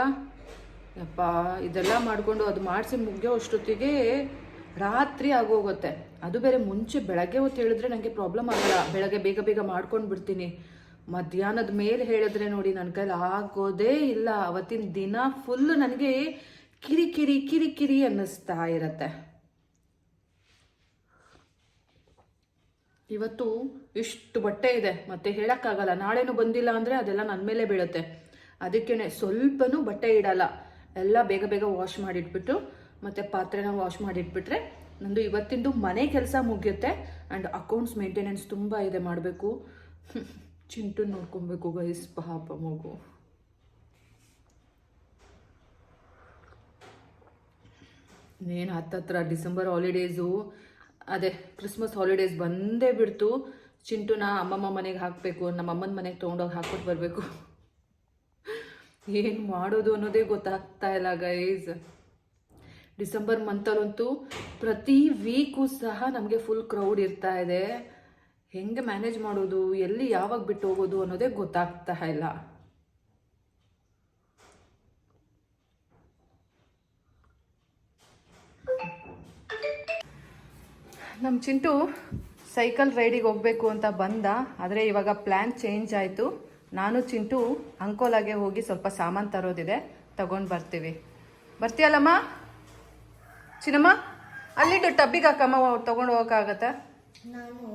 S1: ಯಪ್ಪ ಇದೆಲ್ಲ ಮಾಡಿಕೊಂಡು ಅದು ಮಾಡಿಸಿ ಮುಗಿಯೋ ಅಷ್ಟೊತ್ತಿಗೆ ರಾತ್ರಿ ಆಗೋಗುತ್ತೆ. ಅದು ಬೇರೆ ಮುಂಚೆ ಬೆಳಗ್ಗೆ ಹೊತ್ತು ಹೇಳಿದ್ರೆ ನನಗೆ ಪ್ರಾಬ್ಲಮ್ ಆಗಲ್ಲ, ಬೆಳಗ್ಗೆ ಬೇಗ ಬೇಗ ಮಾಡ್ಕೊಂಡು ಬಿಡ್ತೀನಿ. ಮಧ್ಯಾಹ್ನದ ಮೇಲೆ ಹೇಳಿದ್ರೆ ನೋಡಿ ನನ್ನ ಕೈಲಿ ಆಗೋದೇ ಇಲ್ಲ. ಅವತ್ತಿನ ದಿನ ಫುಲ್ ನನಗೆ ಕಿರಿಕಿರಿ ಕಿರಿಕಿರಿ ಅನ್ನಿಸ್ತಾ ಇರತ್ತೆ. ಇವತ್ತು ಇಷ್ಟು ಬಟ್ಟೆ ಇದೆ, ಮತ್ತೆ ಹೇಳೋಕ್ಕಾಗಲ್ಲ. ನಾಳೆನೂ ಬಂದಿಲ್ಲ ಅಂದರೆ ಅದೆಲ್ಲ ನನ್ನ ಮೇಲೆ ಬೀಳುತ್ತೆ. ಅದಕ್ಕೇ ಸ್ವಲ್ಪನೂ ಬಟ್ಟೆ ಇಡಲ್ಲ, ಎಲ್ಲ ಬೇಗ ಬೇಗ ವಾಶ್ ಮಾಡಿಟ್ಬಿಟ್ಟು ಮತ್ತು ಪಾತ್ರೆನ ವಾಶ್ ಮಾಡಿಟ್ಬಿಟ್ರೆ ನಂದು ಇವತ್ತಿಂದು ಮನೆ ಕೆಲಸ ಮುಗಿಯುತ್ತೆ. ಆ್ಯಂಡ್ ಅಕೌಂಟ್ಸ್ ಮೇಂಟೆನೆನ್ಸ್ ತುಂಬ ಇದೆ ಮಾಡಬೇಕು. ಚಿಂಟು ನೋಡ್ಕೊಬೇಕು ಗೈಸ್, ಪಾಪ ಮಗು. ಇನ್ನೇನು ಹತ್ತತ್ರ ಡಿಸೆಂಬರ್ ಹಾಲಿಡೇಸು, ಅದೇ ಕ್ರಿಸ್ಮಸ್ ಹಾಲಿಡೇಸ್ ಬಂದೇ ಬಿಡ್ತು. ಚಿಂಟುನ ಅಮ್ಮಮ್ಮ ಮನೆಗೆ ಹಾಕಬೇಕು, ನಮ್ಮ ಅಮ್ಮನ ಮನೆಗೆ ತೊಗೊಂಡೋಗಿ ಹಾಕ್ಬಿಟ್ಟು ಬರಬೇಕು. ಏನು ಮಾಡೋದು ಅನ್ನೋದೇ ಗೊತ್ತಾಗ್ತಾ ಇಲ್ಲ ಗೈಸ್. ಡಿಸೆಂಬರ್ ಮಂತಲ್ಲಂತೂ ಪ್ರತಿ ವೀಕು ಸಹ ನಮಗೆ ಫುಲ್ ಕ್ರೌಡ್ ಇರ್ತಾ ಇದೆ. ಹೆಂಗೆ ಮ್ಯಾನೇಜ್ ಮಾಡೋದು, ಎಲ್ಲಿ ಯಾವಾಗ ಬಿಟ್ಟು ಹೋಗೋದು ಅನ್ನೋದೇ ಗೊತ್ತಾಗ್ತಾ ಇಲ್ಲ. ನಮ್ಮ ಚಿಂಟು ಸೈಕಲ್ ರೈಡಿಗೆ ಹೋಗಬೇಕು ಅಂತ ಬಂದ, ಆದರೆ ಇವಾಗ ಪ್ಲ್ಯಾನ್ ಚೇಂಜ್ ಆಯಿತು. ನಾನು ಚಿಂಟು ಅಂಕೋಲಾಗೆ ಹೋಗಿ ಸ್ವಲ್ಪ ಸಾಮಾನು ತರೋದಿದೆ, ತಗೊಂಡು ಬರ್ತೀವಿ. ಬರ್ತೀಯಲ್ಲಮ್ಮ ಚಿನ್ನಮ್ಮ ಅಲ್ಲಿಟ್ಟು ಟಬ್ಬಿಗೆ ಹಾಕಮ್ಮ ತೊಗೊಂಡು ಹೋಗೋಕ್ಕಾಗತ್ತಾ?
S3: ನಾನು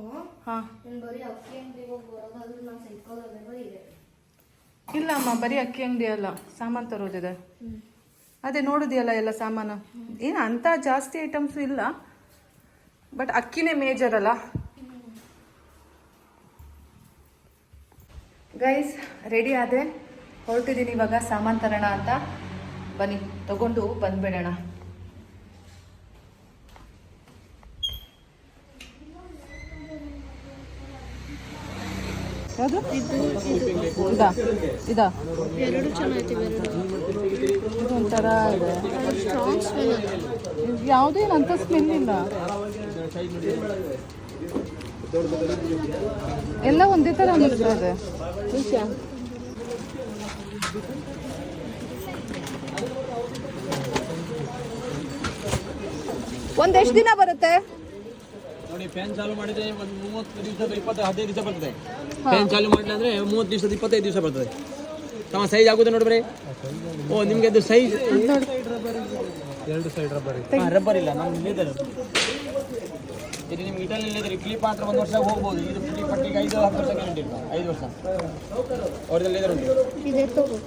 S1: ಹಾಂ
S3: ಬರೀ ಅಕ್ಕಿ ಅಂಗಡಿಗೆ ಹೋಗಿ ಬರೋದಾದ್ರೂ ನಾನು ಸೈಕಲ್ ಇದೆ.
S1: ಇಲ್ಲ ಅಮ್ಮ, ಬರೀ ಅಕ್ಕಿ ಅಂಗಡಿ ಅಲ್ಲ, ಸಾಮಾನು ತರೋದಿದೆ. ಅದೇ ನೋಡಿದೆಯಲ್ಲ ಎಲ್ಲ ಸಾಮಾನು. ಏನು ಅಂಥ ಜಾಸ್ತಿ ಐಟಮ್ಸು ಇಲ್ಲ, ಬಟ್ ಅಕ್ಕಿನೇ ಮೇಜರ್ ಅಲ್ಲ. ಗೈಸ್ ರೆಡಿ ಆದರೆ ಹೊರಟಿದ್ದೀನಿ ಇವಾಗ ಸಾಮಾನು ತರೋಣ ಅಂತ. ಬನ್ನಿ ತಗೊಂಡು ಬಂದ್ಬಿಡೋಣ. ಯಾವುದು ಇದಾ
S3: ಎರಡು ಚೆನ್ನಾಗಿವೆ.
S1: ಇದು ಒಂಥರ ಇದೆ.
S3: Strong smell.
S1: ಯಾವುದೇನು ಅಂತ ಸ್ಮೆಲ್ ಇಲ್ಲ, ಎಲ್ಲ ಒಂದೇ ಥರ ಅನ್ನಿಸ್ತಾ ಇದೆ. ಒಂದೆಷ್ಟು ದಿನ ಬರುತ್ತೆ
S4: ನೋಡಿ? ಫ್ಯಾನ್ ಚಾಲು ಮಾಡಿದ್ರೆ ಒಂದು 30 ದಿವಸ 15 ದಿವಸ ಬರ್ತದೆ. ಫ್ಯಾನ್ ಚಾಲು ಮಾಡಿಲ್ಲ ಅಂದ್ರೆ 30 ದಿವಸ 25 ದಿವಸ ಬರ್ತದೆ. ತಮ್ಮ ಸೈಜ್ ಆಗುದು ನೋಡಿ ಬರೀ. ಓ ನಿಮ್ಗೆ ಅದು ಸೈಜ್ ಎರಡು ಸೈಡ್ ರಬ್ಬರ್ ರಬ್ಬರ್ ಇಲ್ಲ, ನಮ್ಗೆ ಲೆದರ್. ಇದು ನಿಮ್ಗೆ ಇಟಲಿ ಲೆದರ್ ಕ್ಲಿಪ್ ಮಾತ್ರ 1 ವರ್ಷ ಹೋಗ್ಬೋದು. ಇದು ಕ್ಲಿಪ್ ಪಟ್ಟಿಗೆ 5-10 ವರ್ಷ ಗ್ಯಾರಂಟಿ ಇರ್ತದೆ. 5 ವರ್ಷ ಅವ್ರದ್ದು ಲೆದರ್ ಉಂಟು.
S3: ಇದೆ ತಗೋ.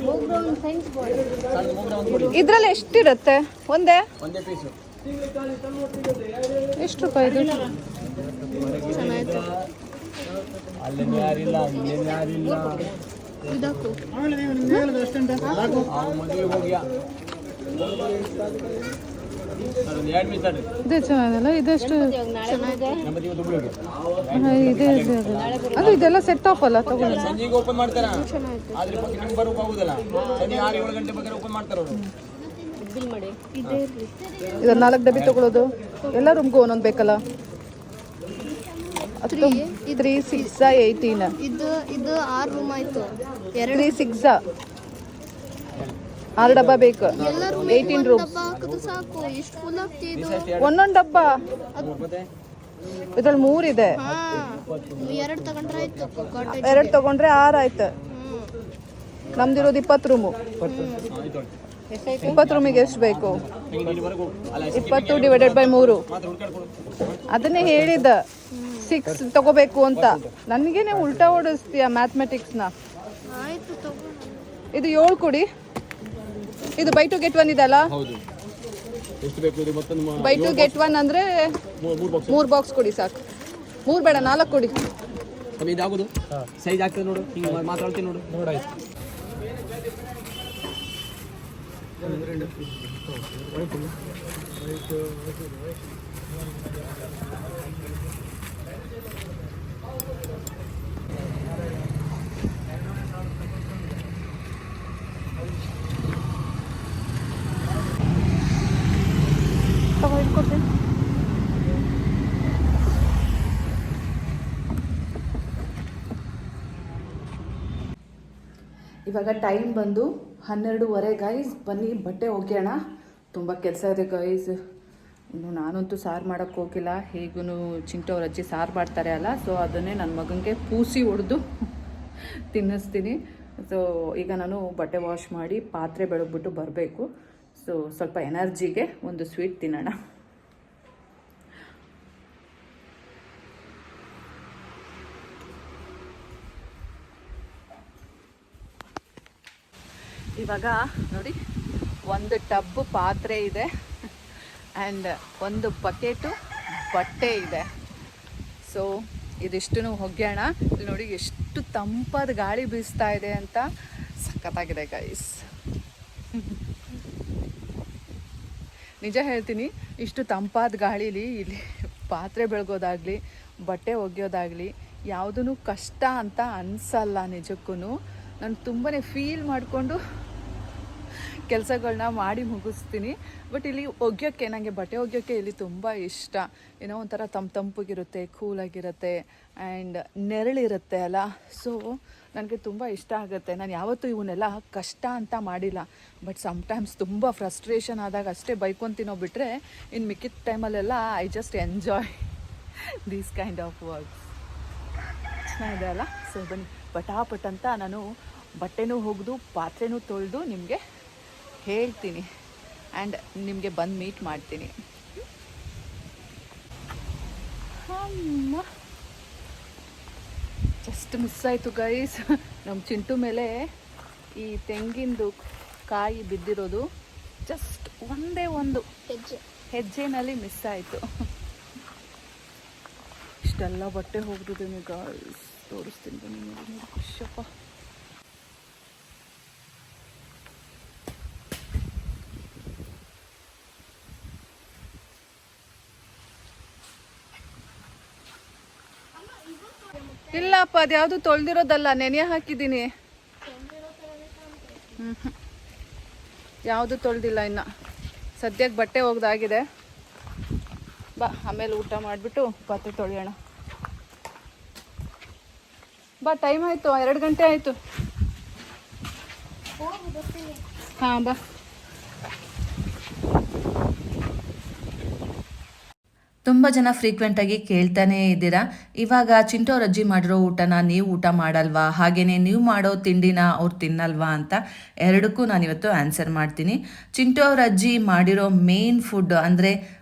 S3: ಹೋಗ್ರೌಂಡ್ ಸೈನ್ಸ್ ಬಾಡಿ.
S4: ಸಣ್ಣ ಮೂಗ್ರ ಒಂದು ಕೊಡಿ.
S1: ಇದ್ರಲ್ಲಿ ಎಷ್ಟಿರುತ್ತೆ? ಒಂದೇ
S4: ಪೀಸು.
S1: ಎಷ್ಟು ರೂಪಾಯಿ ಇದು?
S3: ಚೆನ್ನಾಗಿತ್ತು.
S4: ಅಲ್ಲಿ ಯಾರಿಲ್ಲ, ಇಲ್ಲಿ ಯಾರಿಲ್ಲ.
S3: ಇದಾಕು
S4: ಮದುವೆಗೆ ಹೋಗ್ಯಾ ಅದೊಂದು 2 ಮೀಸ್ ತಡ್ರಿ.
S1: ಇದೇ ಚೆನ್ನಾಗಲ್ಲ. ಇದೆಷ್ಟು?
S3: ಚೆನ್ನಾಗಿದೆ.
S4: ನಮ್ಮದು ದುಬ್ಳಿಗೆ
S1: ಇದೆ ಅದು ಇದೆಲ್ಲ ಸೆಟ್ ಆಫ್ ಅಲ್ಲ, ತಗೊಳ್ಳಿ.
S4: ಸಂಜೆಗೆ ಓಪನ್ ಮಾಡ್ತಾರ,
S3: ಚೆನ್ನಾಗಿತ್ತು.
S4: ಆದ್ರೆ ಪಕ್ಕ ನಿಮ್ಗೆ ಬರೋಕೆ ಆಗುದಿಲ್ಲ. ಸಂಜೆ 6-7 ಗಂಟೆ ಬೇಕಾದ್ರೆ ಓಪನ್ ಮಾಡ್ತಾರ ಅವರು.
S3: ಬಿಲ್ ಮಾಡಿ. ಇದೇ ಇರಲಿ.
S1: ಇದು 4 ಡಬ್ಬಿ ತಗೊಳ್ಳೋದು. ಎಲ್ಲ ರೂಮ್ಗೂ ಒಂದೊಂದು ಬೇಕಲ್ಲ. 3, 6, 18.
S3: ಇದು 6 ರೂಮ್ ಆಯ್ತು.
S1: 3, 6 6 ಡಬ್ಬ ಬೇಕು.
S3: ಎಲ್ಲ ರೂಮ್
S1: 18 ರೂಮ್.
S3: ಡಬ್ಬ ಹಾಕಿದ್ರು ಸಾಕು. ಎಷ್ಟು ಫುಲ್ ಆಗ್ತಿ ಇದು?
S1: ಒಂದೊಂದು ಡಬ್ಬ. ಇದ್ರಲ್ಲಿ 3 ಇದೆ.
S3: ಹಾ 2 ತಗೊಂಡ್ರೆ ಆಯ್ತು. ಕಾಟೇಜ್
S1: 2 ತಗೊಂಡ್ರೆ 6 ಆಯ್ತು. ನಮ್ದಿರೋದು 20 ರೂಮು. 20 ರೂಮಿಗೆ ಎಷ್ಟು ಬೇಕು? 20 ಡಿವೈಡೆಡ್ ಬೈ 3. ಅದನ್ನೇ ಹೇಳಿದ್ದ 6 ತಗೋಬೇಕು ಅಂತ. ನನಗೇನೆ ಉಲ್ಟಾ ಓಡಿಸ್ತೀಯ ಮ್ಯಾಥಮೆಟಿಕ್ಸ್ನ.
S3: ಆಯ್ತು ತಗೋ.
S1: ಇದು 7 ಕೊಡಿ. ಇದು ಬೈ 2 get 1 ಇದಲ್ಲ?
S4: ಹೌದು. ಎಷ್ಟು ಬೇಕು ಇದು? ಮತ್ತೊಂದು
S1: ಬೈ 2 get 1 ಅಂದ್ರೆ 3 ಬಾಕ್ಸ್ ಕೊಡಿ ಸಾಕು. 3 ಬೇಡ, 4 ಕೊಡಿ.
S4: ಇದಾಗುದು ಸೈಜ್ ಆಗ್ತದೆ ನೋಡು. ಹಿಂಗೆ ಮಾತಾಡ್ತೀನಿ ನೋಡು. ನೋಡಾಯ್ತು.
S1: ತಗೋ ಇಟ್ಕೊಡ್ತೀನಿ. ಇವಾಗ ಟೈಮ್ ಬಂದು 12:30 ಗೈಸ್. ಬನ್ನಿ ಬಟ್ಟೆ ಒಗೆಯೋಣ. ತುಂಬ ಕೆಲಸ ಇದೆ ಗೈಸ್. ಇನ್ನು ನಾನಂತೂ ಸಾರು ಮಾಡೋಕ್ಕೆ ಹೋಗಿಲ್ಲ. ಹೇಗೂ ಚಿಂಟು ಅವ್ರ ಅಜ್ಜಿ ಸಾರು ಮಾಡ್ತಾರೆ ಅಲ್ಲ, ಸೊ ಅದನ್ನೇ ನನ್ನ ಮಗನಿಗೆ ಪೂಸಿ ಹೊಡೆದು ತಿನ್ನಿಸ್ತೀನಿ. ಸೊ ಈಗ ನಾನು ಬಟ್ಟೆ ವಾಶ್ ಮಾಡಿ ಪಾತ್ರೆ ಬೆಳಗ್ಬಿಟ್ಟು ಬರಬೇಕು. ಸೊ ಸ್ವಲ್ಪ ಎನರ್ಜಿಗೆ ಒಂದು ಸ್ವೀಟ್ ತಿನ್ನೋಣ. ಇವಾಗ ನೋಡಿ, ಒಂದು ಟಬ್ ಪಾತ್ರೆ ಇದೆ ಆ್ಯಂಡ್ ಒಂದು ಬಕೆಟು ಬಟ್ಟೆ ಇದೆ. ಸೊ ಇದಿಷ್ಟು ಒಗ್ಯೋಣ. ಇಲ್ಲಿ ನೋಡಿ ಎಷ್ಟು ತಂಪಾದ ಗಾಳಿ ಬೀಸ್ತಾ ಇದೆ ಅಂತ. ಸಖತ್ತಾಗಿದೆ ಗೈಸ್. ನಿಜ ಹೇಳ್ತೀನಿ, ಇಷ್ಟು ತಂಪಾದ ಗಾಳೀಲಿ ಇಲ್ಲಿ ಪಾತ್ರೆ ಬೆಳಗೋದಾಗಲಿ ಬಟ್ಟೆ ಒಗೆಯೋದಾಗಲಿ ಯಾವುದೂ ಕಷ್ಟ ಅಂತ ಅನಿಸಲ್ಲ. ನಿಜಕ್ಕೂ ನಾನು ತುಂಬಾ ಫೀಲ್ ಮಾಡಿಕೊಂಡು ಕೆಲಸಗಳನ್ನ ಮಾಡಿ ಮುಗಿಸ್ತೀನಿ. ಬಟ್ ಇಲ್ಲಿ ಒಗೆಯೋಕ್ಕೆ, ನನಗೆ ಬಟ್ಟೆ ಒಗೆಯೋಕ್ಕೆ ಇಲ್ಲಿ ತುಂಬ ಇಷ್ಟ. ಏನೋ ಒಂಥರ ತಂಪಗಿರುತ್ತೆ, ಕೂಲಾಗಿರುತ್ತೆ ಆ್ಯಂಡ್ ನೆರಳಿರುತ್ತೆ ಅಲ್ಲ. ಸೊ ನನಗೆ ತುಂಬ ಇಷ್ಟ ಆಗುತ್ತೆ. ನಾನು ಯಾವತ್ತೂ ಇವನ್ನೆಲ್ಲ ಕಷ್ಟ ಅಂತ ಮಾಡಿಲ್ಲ. ಬಟ್ ಸಮ್ಟೈಮ್ಸ್ ತುಂಬ ಫ್ರಸ್ಟ್ರೇಷನ್ ಆದಾಗ ಅಷ್ಟೇ ಬೈಕೊತೀನೋ ಬಿಟ್ಟರೆ ಇನ್ನು ಮಿಕ್ಕಿದ ಟೈಮಲ್ಲೆಲ್ಲ I just enjoy these kind of works. ಚೆನ್ನಾಗಿದೆ ಅಲ್ಲ? ಸೊ ಬನ್ನಿ ಪಟಾಪಟ್ ಅಂತ ನಾನು ಬಟ್ಟೆನೂ ಒಗೆದು ಪಾತ್ರೆನೂ ತೊಳೆದು ನಿಮಗೆ ಹೇಳ್ತೀನಿ ಆ್ಯಂಡ್ ನಿಮಗೆ ಬಂದು ಮೀಟ್ ಮಾಡ್ತೀನಿ. ಅಮ್ಮ ಜಸ್ಟ್ ಮಿಸ್ ಆಯಿತು ಗೈಸ್. ನಮ್ಮ ಚಿಂಟು ಮೇಲೆ ಈ ತೆಂಗಿಂದು ಕಾಯಿ ಬಿದ್ದಿರೋದು ಜಸ್ಟ್ ಒಂದೇ ಒಂದು ಹೆಜ್ಜೆನಲ್ಲಿ ಮಿಸ್ ಆಯಿತು. ಇಷ್ಟೆಲ್ಲ ಬಟ್ಟೆ ಹೋಗ್ತಿದ್ದೀನಿ ಗೈಸ್, ತೋರಿಸ್ತೀನಿ ಬನ್ನಿ ನೋಡಿ. ಖುಷಪ್ಪ ಇಲ್ಲಪ್ಪ, ಅದು ಯಾವುದು ತೊಳೆದಿರೋದಲ್ಲ, ನೆನೆ ಹಾಕಿದ್ದೀನಿ. ಯಾವುದು ತೊಳೆದಿಲ್ಲ ಇನ್ನು. ಸದ್ಯಕ್ಕೆ ಬಟ್ಟೆ ಒಗ್ದಾಗಿದೆ. ಬಾ, ಆಮೇಲೆ ಊಟ ಮಾಡಿಬಿಟ್ಟು ಪಾತ್ರೆ ತೊಳೆಯೋಣ. ಬಾ, ಟೈಮ್ ಆಯಿತು, 2 ಗಂಟೆ ಆಯಿತು. ಹಾಂ ಬಾ.
S2: ತುಂಬ ಜನ ಫ್ರೀಕ್ವೆಂಟಾಗಿ ಕೇಳ್ತಾನೇ ಇದ್ದೀರಾ, ಇವಾಗ ಚಿಂಟು ಅವ್ರ ಅಜ್ಜಿ ಮಾಡಿರೋ ಊಟನ ನೀವು ಊಟ ಮಾಡಲ್ವಾ, ಹಾಗೆಯೇ ನೀವು ಮಾಡೋ ತಿಂಡಿನ ಅವ್ರು ತಿನ್ನಲ್ವಾ ಅಂತ. ಎರಡಕ್ಕೂ ನಾನಿವತ್ತು ಆನ್ಸರ್ ಮಾಡ್ತೀನಿ. ಚಿಂಟು ಅವ್ರ ಅಜ್ಜಿ ಮಾಡಿರೋ ಮೇನ್ ಫುಡ್ ಅಂದರೆ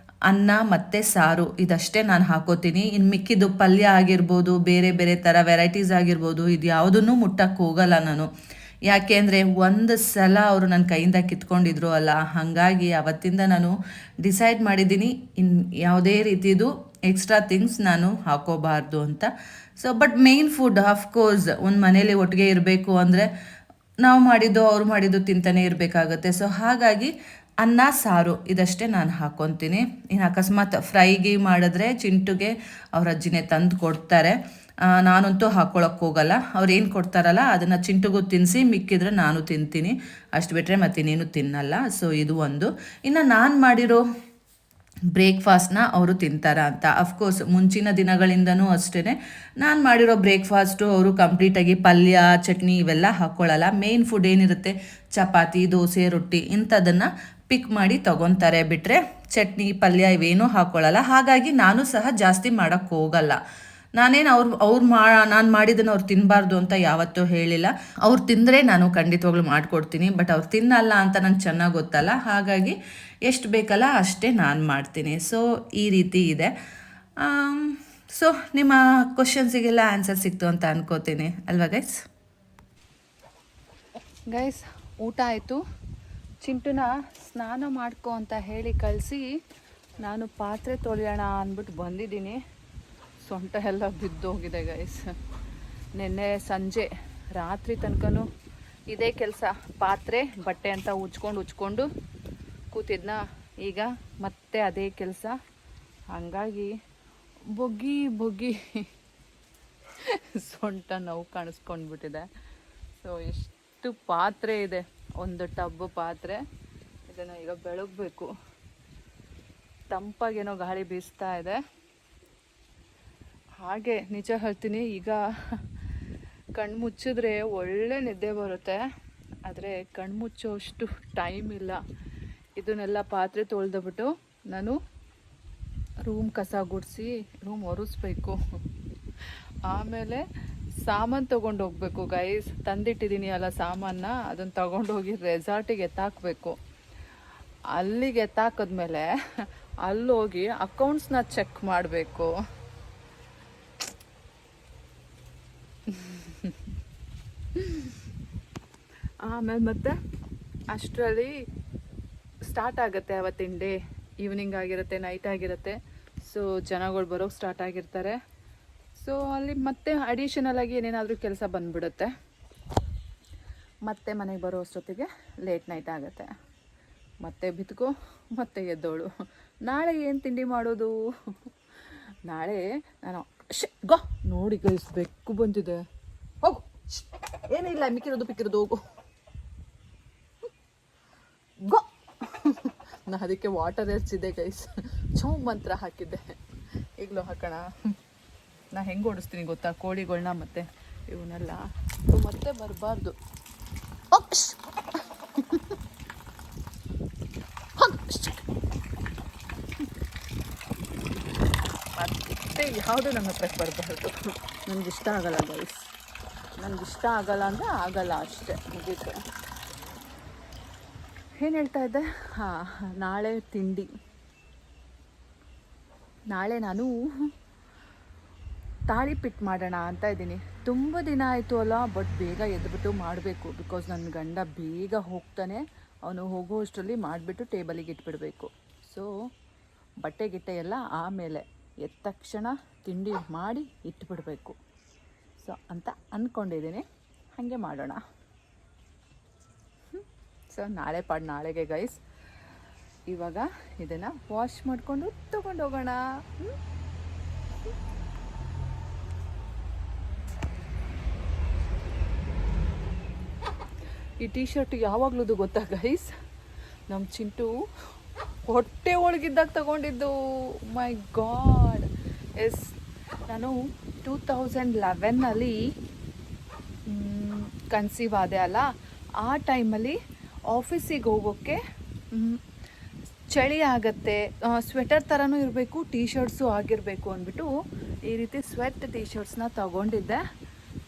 S2: ಅನ್ನ ಮತ್ತು ಸಾರು, ಇದಷ್ಟೇ ನಾನು ಹಾಕೋತೀನಿ. ಇನ್ನು ಮಿಕ್ಕಿದ್ದು ಪಲ್ಯ ಆಗಿರ್ಬೋದು, ಬೇರೆ ಬೇರೆ ಥರ ವೆರೈಟೀಸ್ ಆಗಿರ್ಬೋದು, ಇದು ಯಾವುದನ್ನು ಮುಟ್ಟಕ್ಕೆ ಹೋಗಲ್ಲ ನಾನು. ಯಾಕೆ ಅಂದರೆ ಒಂದು ಸಲ ಅವರು ನನ್ನ ಕೈಯಿಂದ ಕಿತ್ಕೊಂಡಿದ್ರು ಅಲ್ಲ, ಹಾಗಾಗಿ ಅವತ್ತಿಂದ ನಾನು ಡಿಸೈಡ್ ಮಾಡಿದ್ದೀನಿ ಇನ್ನು ಯಾವುದೇ ರೀತಿದು ಎಕ್ಸ್ಟ್ರಾ ಥಿಂಗ್ಸ್ ನಾನು ಹಾಕೋಬಾರ್ದು ಅಂತ. So but main food of course ಒಂದು ಮನೇಲಿ ಒಟ್ಟಿಗೆ ಇರಬೇಕು ಅಂದರೆ ನಾವು ಮಾಡಿದ್ದು ಅವ್ರು ಮಾಡಿದ್ದು ತಿಂತಾನೆ ಇರಬೇಕಾಗತ್ತೆ. ಸೊ ಹಾಗಾಗಿ ಅನ್ನ ಸಾರು ಇದಷ್ಟೇ ನಾನು ಹಾಕ್ಕೊತೀನಿ. ಇನ್ನು ಅಕಸ್ಮಾತ್ ಫ್ರೈಗೆ ಮಾಡಿದ್ರೆ ಚಿಂಟುಗೆ ಅವ್ರ ಅಜ್ಜಿನೇ ತಂದು ಕೊಡ್ತಾರೆ. ನಾನಂತೂ ಹಾಕ್ಕೊಳಕ್ಕೆ ಹೋಗಲ್ಲ. ಅವ್ರು ಏನು ಕೊಡ್ತಾರಲ್ಲ ಅದನ್ನು ಚಿಂಟುಗೂ ತಿನ್ನಿಸಿ ಮಿಕ್ಕಿದ್ರೆ ನಾನು ತಿಂತೀನಿ, ಅಷ್ಟು ಬಿಟ್ಟರೆ ಮತ್ತಿನ್ನೇನು ತಿನ್ನಲ್ಲ. ಸೊ ಇದು ಒಂದು. ಇನ್ನು ನಾನು ಮಾಡಿರೋ ಬ್ರೇಕ್ಫಾಸ್ಟ್ನ ಅವರು ತಿಂತಾರ ಅಂತ. ಅಫ್ಕೋರ್ಸ್ ಮುಂಚಿನ ದಿನಗಳಿಂದನೂ ಅಷ್ಟೇ ನಾನು ಮಾಡಿರೋ ಬ್ರೇಕ್ಫಾಸ್ಟು ಅವರು ಕಂಪ್ಲೀಟಾಗಿ ಪಲ್ಯ ಚಟ್ನಿ ಇವೆಲ್ಲ ಹಾಕ್ಕೊಳ್ಳಲ್ಲ. ಮೇನ್ ಫುಡ್ ಏನಿರುತ್ತೆ ಚಪಾತಿ ದೋಸೆ ರೊಟ್ಟಿ ಇಂಥದನ್ನು ಪಿಕ್ ಮಾಡಿ ತೊಗೊತಾರೆ, ಬಿಟ್ಟರೆ ಚಟ್ನಿ ಪಲ್ಯ ಇವೇನೂ ಹಾಕ್ಕೊಳ್ಳಲ್ಲ. ಹಾಗಾಗಿ ನಾನು ಸಹ ಜಾಸ್ತಿ ಮಾಡೋಕ್ಕೆ ಹೋಗಲ್ಲ. ನಾನೇನು ನಾನು ಮಾಡಿದ್ದನ್ನು ಅವ್ರು ತಿನ್ನಬಾರ್ದು ಅಂತ ಯಾವತ್ತೂ ಹೇಳಿಲ್ಲ. ಅವ್ರು ತಿಂದರೆ ನಾನು ಖಂಡಿತವಾಗ್ಲೂ ಮಾಡಿಕೊಡ್ತೀನಿ. ಬಟ್ ಅವ್ರು ತಿನ್ನಲ್ಲ ಅಂತ ನಂಗೆ ಚೆನ್ನಾಗಿ ಗೊತ್ತಲ್ಲ, ಹಾಗಾಗಿ ಎಷ್ಟು ಬೇಕಲ್ಲ ಅಷ್ಟೇ ನಾನು ಮಾಡ್ತೀನಿ. ಸೊ ಈ ರೀತಿ ಇದೆ. ಸೊ ನಿಮ್ಮ ಕ್ವಶನ್ಸಿಗೆಲ್ಲ ಆನ್ಸರ್ ಸಿಕ್ತು ಅಂತ ಅನ್ಕೋತೀನಿ ಅಲ್ವಾ ಗೈಸ್?
S1: ಗೈಸ್ ಊಟ ಆಯಿತು. ಚಿಂಟುನ ಸ್ನಾನ ಮಾಡ್ಕೊ ಅಂತ ಹೇಳಿ ಕಳಿಸಿ ನಾನು ಪಾತ್ರೆ ತೊಳೆಯೋಣ ಅಂದ್ಬಿಟ್ಟು ಬಂದಿದ್ದೀನಿ. ಸೊಂಟ ಎಲ್ಲ ಬಿದ್ದೋಗಿದೆ ಗೈಸ್. ನೆನ್ನೆ ಸಂಜೆ ರಾತ್ರಿ ತನಕನೂ ಇದೇ ಕೆಲಸ, ಪಾತ್ರೆ ಬಟ್ಟೆ ಅಂತ ಉಜ್ಕೊಂಡು ಕೂತಿದ್ನ. ಈಗ ಮತ್ತೆ ಅದೇ ಕೆಲಸ, ಹಾಗಾಗಿ ಬೊಗ್ಗಿ ಸೊಂಟ ನೋವು ಕಾಣಿಸ್ಕೊಂಡ್ಬಿಟ್ಟಿದೆ. ಸೊ ಎಷ್ಟು ಪಾತ್ರೆ ಇದೆ, ಒಂದು ಟಬ್ ಪಾತ್ರೆ. ಇದನ್ನು ಈಗ ಬೆಳಗಬೇಕು. ತಂಪಾಗೇನೋ ಗಾಳಿ ಬೀಸ್ತಾ ಇದೆ. ಹಾಗೆ ನಿಜ ಹೇಳ್ತೀನಿ, ಈಗ ಕಣ್ಣು ಮುಚ್ಚಿದ್ರೆ ಒಳ್ಳೆ ನಿದ್ದೆ ಬರುತ್ತೆ, ಆದರೆ ಕಣ್ಣು ಮುಚ್ಚೋಷ್ಟು ಟೈಮ್ ಇಲ್ಲ. ಇದನ್ನೆಲ್ಲ ಪಾತ್ರೆ ತೊಳೆದ್ಬಿಟ್ಟು ನಾನು ರೂಮ್ ಕಸ ಗುಡಿಸಿ ರೂಮ್ ಒರೆಸ್ಬೇಕು. ಆಮೇಲೆ ಸಾಮಾನು ತೊಗೊಂಡು ಹೋಗ್ಬೇಕು ಗೈಸ್. ತಂದಿಟ್ಟಿದ್ದೀನಿ ಅಲ್ಲ ಸಾಮಾನ, ಅದನ್ನು ತೊಗೊಂಡೋಗಿ ರೆಸಾರ್ಟಿಗೆ ಎತ್ತಾಕಬೇಕು. ಅಲ್ಲಿಗೆ ಎತ್ತಾಕಿದ್ಮೇಲೆ ಅಲ್ಲೋಗಿ ಅಕೌಂಟ್ಸ್ನ ಚೆಕ್ ಮಾಡಬೇಕು. ಆಮೇಲೆ ಮತ್ತೆ ಅಷ್ಟರಲ್ಲಿ ಸ್ಟಾರ್ಟ್ ಆಗುತ್ತೆ ಅವತ್ತಿನ ಡೇ. ಈವ್ನಿಂಗ್ ಆಗಿರುತ್ತೆ, ನೈಟ್ ಆಗಿರುತ್ತೆ. ಸೊ ಜನಗಳು ಬರೋಕ್ಕೆ ಸ್ಟಾರ್ಟ್ ಆಗಿರ್ತಾರೆ. ಸೊ ಅಲ್ಲಿ ಮತ್ತೆ ಅಡಿಷನಲ್ ಆಗಿ ಏನೇನಾದರೂ ಕೆಲಸ ಬಂದ್ಬಿಡುತ್ತೆ. ಮತ್ತೆ ಮನೆಗೆ ಬರೋ ಅಷ್ಟೊತ್ತಿಗೆ ಲೇಟ್ ನೈಟ್ ಆಗುತ್ತೆ. ಮತ್ತೆ ಬಿತ್ಕೋ ಮತ್ತೆ ಎದ್ದೋಳು. ನಾಳೆ ಏನು ತಿಂಡಿ ಮಾಡೋದು? ನಾಳೆ ನಾನು ಗೋ ನೋಡಿ ಗೈಸ್, ಬೆಕ್ಕು ಬಂದಿದೆ. ಹೋಗು, ಏನಿಲ್ಲ, ಮಿಕ್ಕಿರೋದು ಹೋಗು ಗೋ. ನಾ ಅದಕ್ಕೆ ವಾಟರ್ ಎರ್ಚಿದ್ದೆ ಗೈಸ್, ಮಂತ್ರ ಹಾಕಿದ್ದೆ. ಈಗಲೂ ಹಾಕೋಣ. ನಾ ಹೆಂಗೆ ಓಡಿಸ್ತೀನಿ ಗೊತ್ತಾ ಕೋಳಿಗಳನ್ನ ಮತ್ತು ಇವನ್ನೆಲ್ಲ. ಮತ್ತೆ ಬರಬಾರ್ದು. ಮತ್ತೆ ಯಾವುದು ನನ್ನ ಹತ್ರ ಬರಬಾರ್ದು. ನನಗಿಷ್ಟ ಆಗಲ್ಲ ಗೈಸ್. ನನಗಿಷ್ಟ ಆಗಲ್ಲ ಅಂದರೆ ಆಗಲ್ಲ ಅಷ್ಟೇ, ಮುಗೀತು. ಏನು ಹೇಳ್ತಾ ಇದ್ದೆ? ಹಾಂ, ನಾಳೆ ತಿಂಡಿ. ನಾಳೆ ನಾನು ತಾಳಿಪಿಟ್ಟು ಮಾಡೋಣ ಅಂತ ಇದ್ದೀನಿ. ತುಂಬ ದಿನ ಆಯಿತು ಅಲ್ಲ, ಬಟ್ ಬೇಗ ಎದ್ಬಿಟ್ಟು ಮಾಡಬೇಕು. ಬಿಕಾಸ್ ನನ್ನ ಗಂಡ ಬೇಗ ಹೋಗ್ತಾನೆ. ಅವನು ಹೋಗುವಷ್ಟರಲ್ಲಿ ಮಾಡಿಬಿಟ್ಟು ಟೇಬಲಿಗೆ ಇಟ್ಬಿಡಬೇಕು. ಸೊ ಬಟ್ಟೆ ಗಿಟ್ಟೆ ಎಲ್ಲ ಆಮೇಲೆ ಎದ್ದ ತಕ್ಷಣ ತಿಂಡಿ ಮಾಡಿ ಇಟ್ಬಿಡಬೇಕು. ಸೊ ಅಂತ ಅಂದ್ಕೊಂಡಿದ್ದೀನಿ. ಹಾಗೆ ಮಾಡೋಣ. ಸೊ ನಾಳೆ ನಾಳೆಗೆ ಗೈಸ್. ಇವಾಗ ಇದನ್ನು ವಾಶ್ ಮಾಡಿಕೊಂಡು ತೊಗೊಂಡೋಗೋಣ. ಈ ಟೀ ಶರ್ಟ್ ಯಾವಾಗ್ಲೂ ಗೊತ್ತಾ ಗೈಸ್, ನಮ್ಮ ಚಿಂಟು ಹೊಟ್ಟೆ ಒಳಗಿದ್ದಾಗ ತಗೊಂಡಿದ್ದು. ಮೈ ಗಾಡ್. ಎಸ್, ನಾನು 2011 ಕನ್ಸೀವ್ ಆದೆ ಅಲ್ಲ, ಆ ಟೈಮಲ್ಲಿ ಆಫೀಸಿಗೆ ಹೋಗೋಕ್ಕೆ ಚಳಿ ಆಗತ್ತೆ, ಸ್ವೆಟರ್ ಥರನೂ ಇರಬೇಕು, ಟೀ ಶರ್ಟ್ಸು ಆಗಿರಬೇಕು ಅಂದ್ಬಿಟ್ಟು ಈ ರೀತಿ ಸ್ವೆಟ್ ಟೀ ಶರ್ಟ್ಸ್ನ ತಗೊಂಡಿದ್ದೆ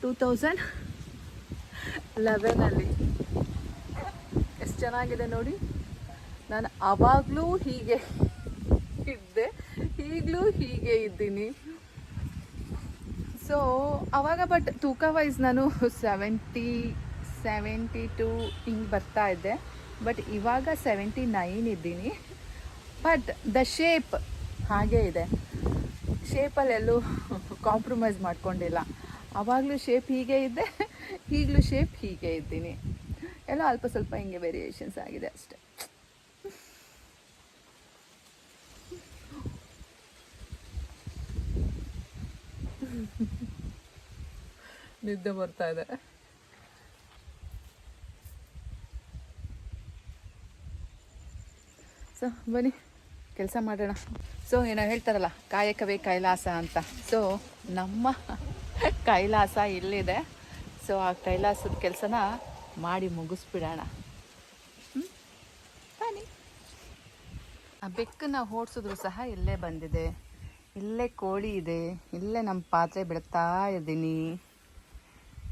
S1: 2011. ಎಷ್ಟು ಚೆನ್ನಾಗಿದೆ ನೋಡಿ. ನಾನು ಆವಾಗಲೂ ಹೀಗೆ ಇದ್ದೆ, ಈಗಲೂ ಹೀಗೆ ಇದ್ದೀನಿ. ಸೊ ಆವಾಗ ಬಟ್ ತೂಕ ವೈಸ್ ನಾನು 72 ಹಿಂಗೆ ಬರ್ತಾ ಇದ್ದೆ. ಬಟ್ ಇವಾಗ 79 ಇದ್ದೀನಿ. ಬಟ್ ದ ಶೇಪ್ ಹಾಗೇ ಇದೆ. ಶೇಪಲ್ಲೆಲ್ಲೂ ಕಾಂಪ್ರಮೈಸ್ ಮಾಡ್ಕೊಂಡಿಲ್ಲ. ಆವಾಗಲೂ ಶೇಪ್ ಹೀಗೆ ಇದ್ದೆ, ಈಗಲೂ ಶೇಪ್ ಹೀಗೆ ಇದ್ದೀನಿ. ಎಲ್ಲ ಅಲ್ಪ ಸ್ವಲ್ಪ ಹಿಂಗೆ ವೇರಿಯೇಷನ್ಸ್ ಆಗಿದೆ ಅಷ್ಟೆ. ನಿದ್ದೆ ಬರ್ತಾ ಇದೆ. ಸೊ ಬನ್ನಿ ಕೆಲಸ ಮಾಡೋಣ. ಸೊ ಏನೋ ಹೇಳ್ತಾರಲ್ಲ, ಕಾಯಕವೇ ಕೈಲಾಸ ಅಂತ. ಸೊ ನಮ್ಮ ಕೈಲಾಸ ಇಲ್ಲಿದೆ. ಸೊ ಆ ಕೈಲಾಸದ ಕೆಲಸನ ಮಾಡಿ ಮುಗಿಸ್ಬಿಡೋಣ. ಬನ್ನಿ. ಆ ಬೆಕ್ಕನ್ನ ಓಡಿಸಿದ್ರು ಸಹ ಇಲ್ಲೇ ಬಂದಿದೆ. ಇಲ್ಲೇ ಕೋಳಿ ಇದೆ, ಇಲ್ಲೇ ನಮ್ಮ ಪಾತ್ರೆ ಬಿಡ್ತಾ ಇದ್ದೀನಿ.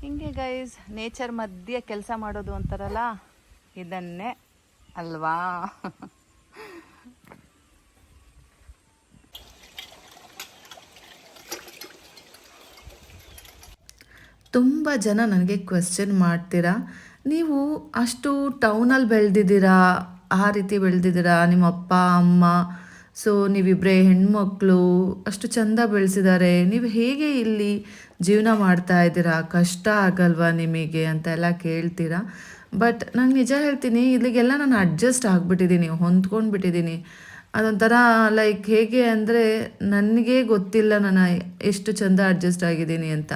S1: ಹಿಂಗೆ ಗೈಸ್, ನೇಚರ್ ಮಧ್ಯೆ ಕೆಲಸ ಮಾಡೋದು ಅಂತಾರಲ್ಲ, ಇದನ್ನೇ ಅಲ್ವಾ.
S2: ತುಂಬ ಜನ ನನಗೆ ಕ್ವೆಶ್ಚನ್ ಮಾಡ್ತೀರಾ, ನೀವು ಅಷ್ಟು ಟೌನಲ್ಲಿ ಬೆಳೆದಿದ್ದೀರಾ, ಆ ರೀತಿ ಬೆಳೆದಿದ್ದೀರಾ, ನಿಮ್ಮ ಅಪ್ಪ ಅಮ್ಮ, ಸೊ ನೀವಿಬ್ಬರೇ ಹೆಣ್ಮಕ್ಳು ಅಷ್ಟು ಚೆಂದ ಬೆಳೆಸಿದ್ದಾರೆ, ನೀವು ಹೇಗೆ ಇಲ್ಲಿ ಜೀವನ ಮಾಡ್ತಾ ಇದ್ದೀರಾ, ಕಷ್ಟ ಆಗಲ್ವಾ ನಿಮಗೆ ಅಂತೆಲ್ಲ ಕೇಳ್ತೀರಾ. ಬಟ್ ನಾನು ನಿಜ ಹೇಳ್ತೀನಿ, ಇಲ್ಲಿಗೆಲ್ಲ ನಾನು ಅಡ್ಜಸ್ಟ್ ಆಗಿಬಿಟ್ಟಿದ್ದೀನಿ, ಹೊಂದ್ಕೊಂಡ್ಬಿಟ್ಟಿದ್ದೀನಿ. ಅದೊಂಥರ ಲೈಕ್ ಹೇಗೆ ಅಂದರೆ ನನಗೆ ಗೊತ್ತಿಲ್ಲ ನಾನು ಎಷ್ಟು ಚೆಂದ ಅಡ್ಜಸ್ಟ್ ಆಗಿದ್ದೀನಿ ಅಂತ.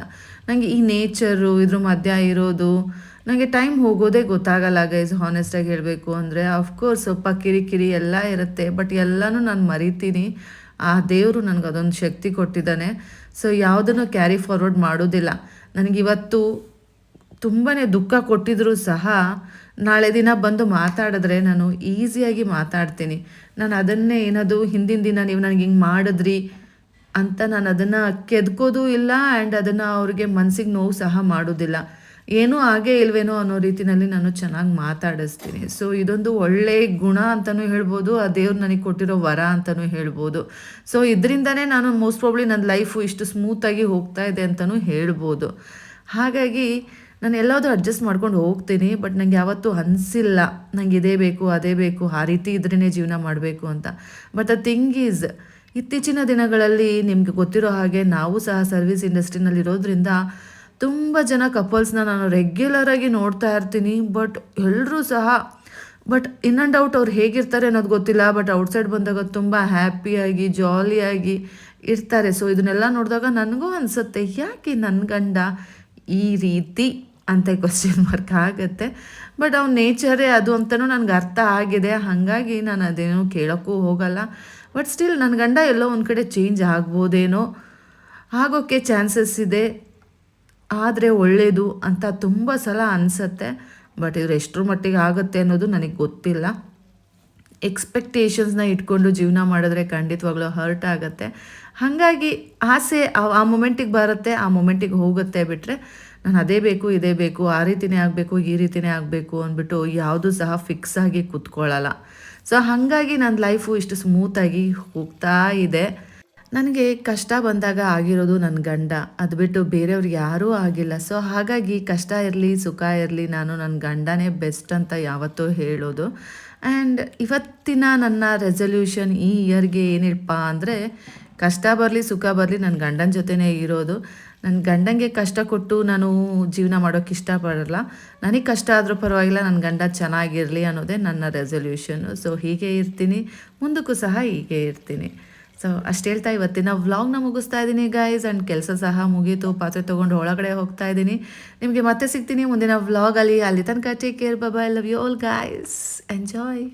S2: ನನಗೆ ಈ ನೇಚರು ಇದ್ರ ಮಧ್ಯ ಇರೋದು ನನಗೆ ಟೈಮ್ ಹೋಗೋದೇ ಗೊತ್ತಾಗಲ್ಲ ಗೈಸ್. ಹಾನೆಸ್ಟಾಗಿ ಹೇಳಬೇಕು ಅಂದರೆ ಅಫ್ಕೋರ್ಸ್ ಸ್ವಲ್ಪ ಕಿರಿಕಿರಿ ಎಲ್ಲ ಇರುತ್ತೆ, ಬಟ್ ಎಲ್ಲನೂ ನಾನು ಮರಿತೀನಿ. ಆ ದೇವರು ನನಗೆ ಅದೊಂದು ಶಕ್ತಿ ಕೊಟ್ಟಿದ್ದಾನೆ. ಸೊ ಯಾವುದನ್ನು ಕ್ಯಾರಿ ಫಾರ್ವರ್ಡ್ ಮಾಡೋದಿಲ್ಲ. ನನಗಿವತ್ತು ತುಂಬಾ ದುಃಖ ಕೊಟ್ಟಿದ್ರೂ ಸಹ ನಾಳೆ ದಿನ ಬಂದು ಮಾತಾಡಿದ್ರೆ ನಾನು ಈಸಿಯಾಗಿ ಮಾತಾಡ್ತೀನಿ. ನಾನು ಅದನ್ನೇ ಏನದು ಹಿಂದಿನ ದಿನ ನೀವು ನನಗೆ ಹಿಂಗೆ ಮಾಡಿದ್ರಿ ಅಂತ ನಾನು ಅದನ್ನು ಕೆದ್ಕೋದು ಇಲ್ಲ, ಆ್ಯಂಡ್ ಅದನ್ನು ಅವ್ರಿಗೆ ಮನಸ್ಸಿಗೆ ನೋವು ಸಹ ಮಾಡೋದಿಲ್ಲ. ಏನೂ ಆಗೇ ಇಲ್ವೇನೋ ಅನ್ನೋ ರೀತಿಯಲ್ಲಿ ನಾನು ಚೆನ್ನಾಗಿ ಮಾತಾಡಿಸ್ತೀನಿ. ಸೊ ಇದೊಂದು ಒಳ್ಳೆಯ ಗುಣ ಅಂತಲೂ ಹೇಳ್ಬೋದು, ಆ ದೇವ್ರು ನನಗೆ ಕೊಟ್ಟಿರೋ ವರ ಅಂತಲೂ ಹೇಳ್ಬೋದು. ಸೊ ಇದರಿಂದನೇ ನಾನು ಮೋಸ್ಟ್ ಪ್ರಾಬ್ಲಿ ನನ್ನ ಲೈಫು ಇಷ್ಟು ಸ್ಮೂತಾಗಿ ಹೋಗ್ತಾ ಇದೆ ಅಂತಲೂ ಹೇಳ್ಬೋದು. ಹಾಗಾಗಿ ನಾನು ಎಲ್ಲದೂ ಅಡ್ಜಸ್ಟ್ ಮಾಡ್ಕೊಂಡು ಹೋಗ್ತೀನಿ. ಬಟ್ ನನಗೆ ಯಾವತ್ತೂ ಅನಿಸಿಲ್ಲ ನನಗೆ ಇದೇ ಬೇಕು ಅದೇ ಬೇಕು, ಆ ರೀತಿ ಇದ್ರೇ ಜೀವನ ಮಾಡಬೇಕು ಅಂತ. ಬಟ್ ದ ಥಿಂಗ್ ಈಸ್, ಇತ್ತೀಚಿನ ದಿನಗಳಲ್ಲಿ ನಿಮಗೆ ಗೊತ್ತಿರೋ ಹಾಗೆ ನಾವು ಸಹ ಸರ್ವಿಸ್ ಇಂಡಸ್ಟ್ರಿನಲ್ಲಿರೋದ್ರಿಂದ ತುಂಬ ಜನ ಕಪಲ್ಸ್ನ ನಾನು ರೆಗ್ಯುಲರಾಗಿ ನೋಡ್ತಾ ಇರ್ತೀನಿ. ಬಟ್ ಎಲ್ಲರೂ ಸಹ ಇನ್ ಆ್ಯಂಡ್ ಔಟ್ ಅವ್ರು ಹೇಗಿರ್ತಾರೆ ಅನ್ನೋದು ಗೊತ್ತಿಲ್ಲ. ಬಟ್ ಔಟ್ಸೈಡ್ ಬಂದಾಗ ತುಂಬ ಹ್ಯಾಪಿಯಾಗಿ ಜಾಲಿಯಾಗಿ ಇರ್ತಾರೆ. ಸೊ ಇದನ್ನೆಲ್ಲ ನೋಡಿದಾಗ ನನಗೂ ಅನಿಸುತ್ತೆ, ಯಾಕೆ ನನ್ನ ಗಂಡ ಈ ರೀತಿ ಅಂತ ಕ್ವಶನ್ ಮಾರ್ಕ್ ಆಗುತ್ತೆ. ಬಟ್ ಅವ್ನ ನೇಚರೇ ಅದು ಅಂತಲೂ ನನಗೆ ಅರ್ಥ ಆಗಿದೆ. ಹಾಗಾಗಿ ನಾನು ಅದೇನೋ ಕೇಳೋಕ್ಕೂ ಹೋಗಲ್ಲ. ಬಟ್ ಸ್ಟಿಲ್ ನನ್ನ ಗಂಡ ಎಲ್ಲೋ ಒಂದು ಕಡೆ ಚೇಂಜ್ ಆಗ್ಬೋದೇನೋ, ಆಗೋಕ್ಕೆ ಚಾನ್ಸಸ್ ಇದೆ, ಆದರೆ ಒಳ್ಳೆಯದು ಅಂತ ತುಂಬ ಸಲ ಅನಿಸುತ್ತೆ. ಬಟ್ ಇವ್ರು ಎಷ್ಟರ ಮಟ್ಟಿಗೆ ಆಗುತ್ತೆ ಅನ್ನೋದು ನನಗೆ ಗೊತ್ತಿಲ್ಲ. ಎಕ್ಸ್ಪೆಕ್ಟೇಷನ್ಸ್ನ ಇಟ್ಕೊಂಡು ಜೀವನ ಮಾಡಿದ್ರೆ ಖಂಡಿತವಾಗ್ಲೂ ಹರ್ಟ್ ಆಗುತ್ತೆ. ಹಾಗಾಗಿ ಆಸೆ ಆ ಮೊಮೆಂಟಿಗೆ ಬರುತ್ತೆ, ಆ ಮೊಮೆಂಟಿಗೆ ಹೋಗುತ್ತೆ. ಬಿಟ್ಟರೆ ನಾನು ಅದೇ ಬೇಕು ಇದೇ ಬೇಕು ಆ ರೀತಿನೇ ಆಗಬೇಕು ಈ ರೀತಿನೇ ಆಗಬೇಕು ಅಂದ್ಬಿಟ್ಟು ಯಾವುದೂ ಸಹ ಫಿಕ್ಸ್ ಆಗಿ ಕೂತ್ಕೊಳ್ಳಲ್ಲ. ಸೊ ಹಾಗಾಗಿ ನನ್ನ ಲೈಫು ಇಷ್ಟು ಸ್ಮೂತಾಗಿ ಹೋಗ್ತಾ ಇದೆ. ನನಗೆ ಕಷ್ಟ ಬಂದಾಗ ಆಗಿರೋದು ನನ್ನ ಗಂಡ, ಅದು ಬಿಟ್ಟು ಬೇರೆಯವ್ರಿಗೆ ಯಾರೂ ಆಗಿಲ್ಲ. ಸೊ ಹಾಗಾಗಿ ಕಷ್ಟ ಇರಲಿ ಸುಖ ಇರಲಿ ನಾನು ನನ್ನ ಗಂಡನೇ ಬೆಸ್ಟ್ ಅಂತ ಯಾವತ್ತೂ ಹೇಳೋದು. ಆ್ಯಂಡ್ ಇವತ್ತಿನ ನನ್ನ ರೆಸಲ್ಯೂಷನ್ ಈ ಇಯರ್ಗೆ ಏನಿಲ್ಲಪ್ಪ ಅಂದರೆ, ಕಷ್ಟ ಬರಲಿ ಸುಖ ಬರಲಿ ನನ್ನ ಗಂಡನ ಜೊತೆನೇ ಇರೋದು. ನನ್ನ ಗಂಡಂಗೆ ಕಷ್ಟ ಕೊಟ್ಟು ನಾನು ಜೀವನ ಮಾಡೋಕ್ಕೆ ಇಷ್ಟಪಡಲ್ಲ. ನನಗೆ ಕಷ್ಟ ಆದರೂ ಪರವಾಗಿಲ್ಲ, ನನ್ನ ಗಂಡ ಚೆನ್ನಾಗಿರಲಿ ಅನ್ನೋದೇ ನನ್ನ ರೆಸಲ್ಯೂಷನ್ನು. ಸೊ ಹೀಗೆ ಇರ್ತೀನಿ, ಮುಂದಕ್ಕೂ ಸಹ ಹೀಗೆ ಇರ್ತೀನಿ. ಸೊ ಅಷ್ಟು ಹೇಳ್ತಾ ಇವತ್ತಿನ ವ್ಲಾಗ್ನ ಮುಗಿಸ್ತಾ ಇದ್ದೀನಿ ಗೈಸ್. ಆ್ಯಂಡ್ ಕೆಲಸ ಸಹ ಮುಗೀತು, ಪಾತ್ರೆ ತೊಗೊಂಡು ಒಳಗಡೆ ಹೋಗ್ತಾ ಇದ್ದೀನಿ. ನಿಮಗೆ ಮತ್ತೆ ಸಿಗ್ತೀನಿ ಮುಂದಿನ ವ್ಲಾಗಲ್ಲಿ. ಅಲ್ಲಿ ತನಕ take care, bye, love you all guys, enjoy.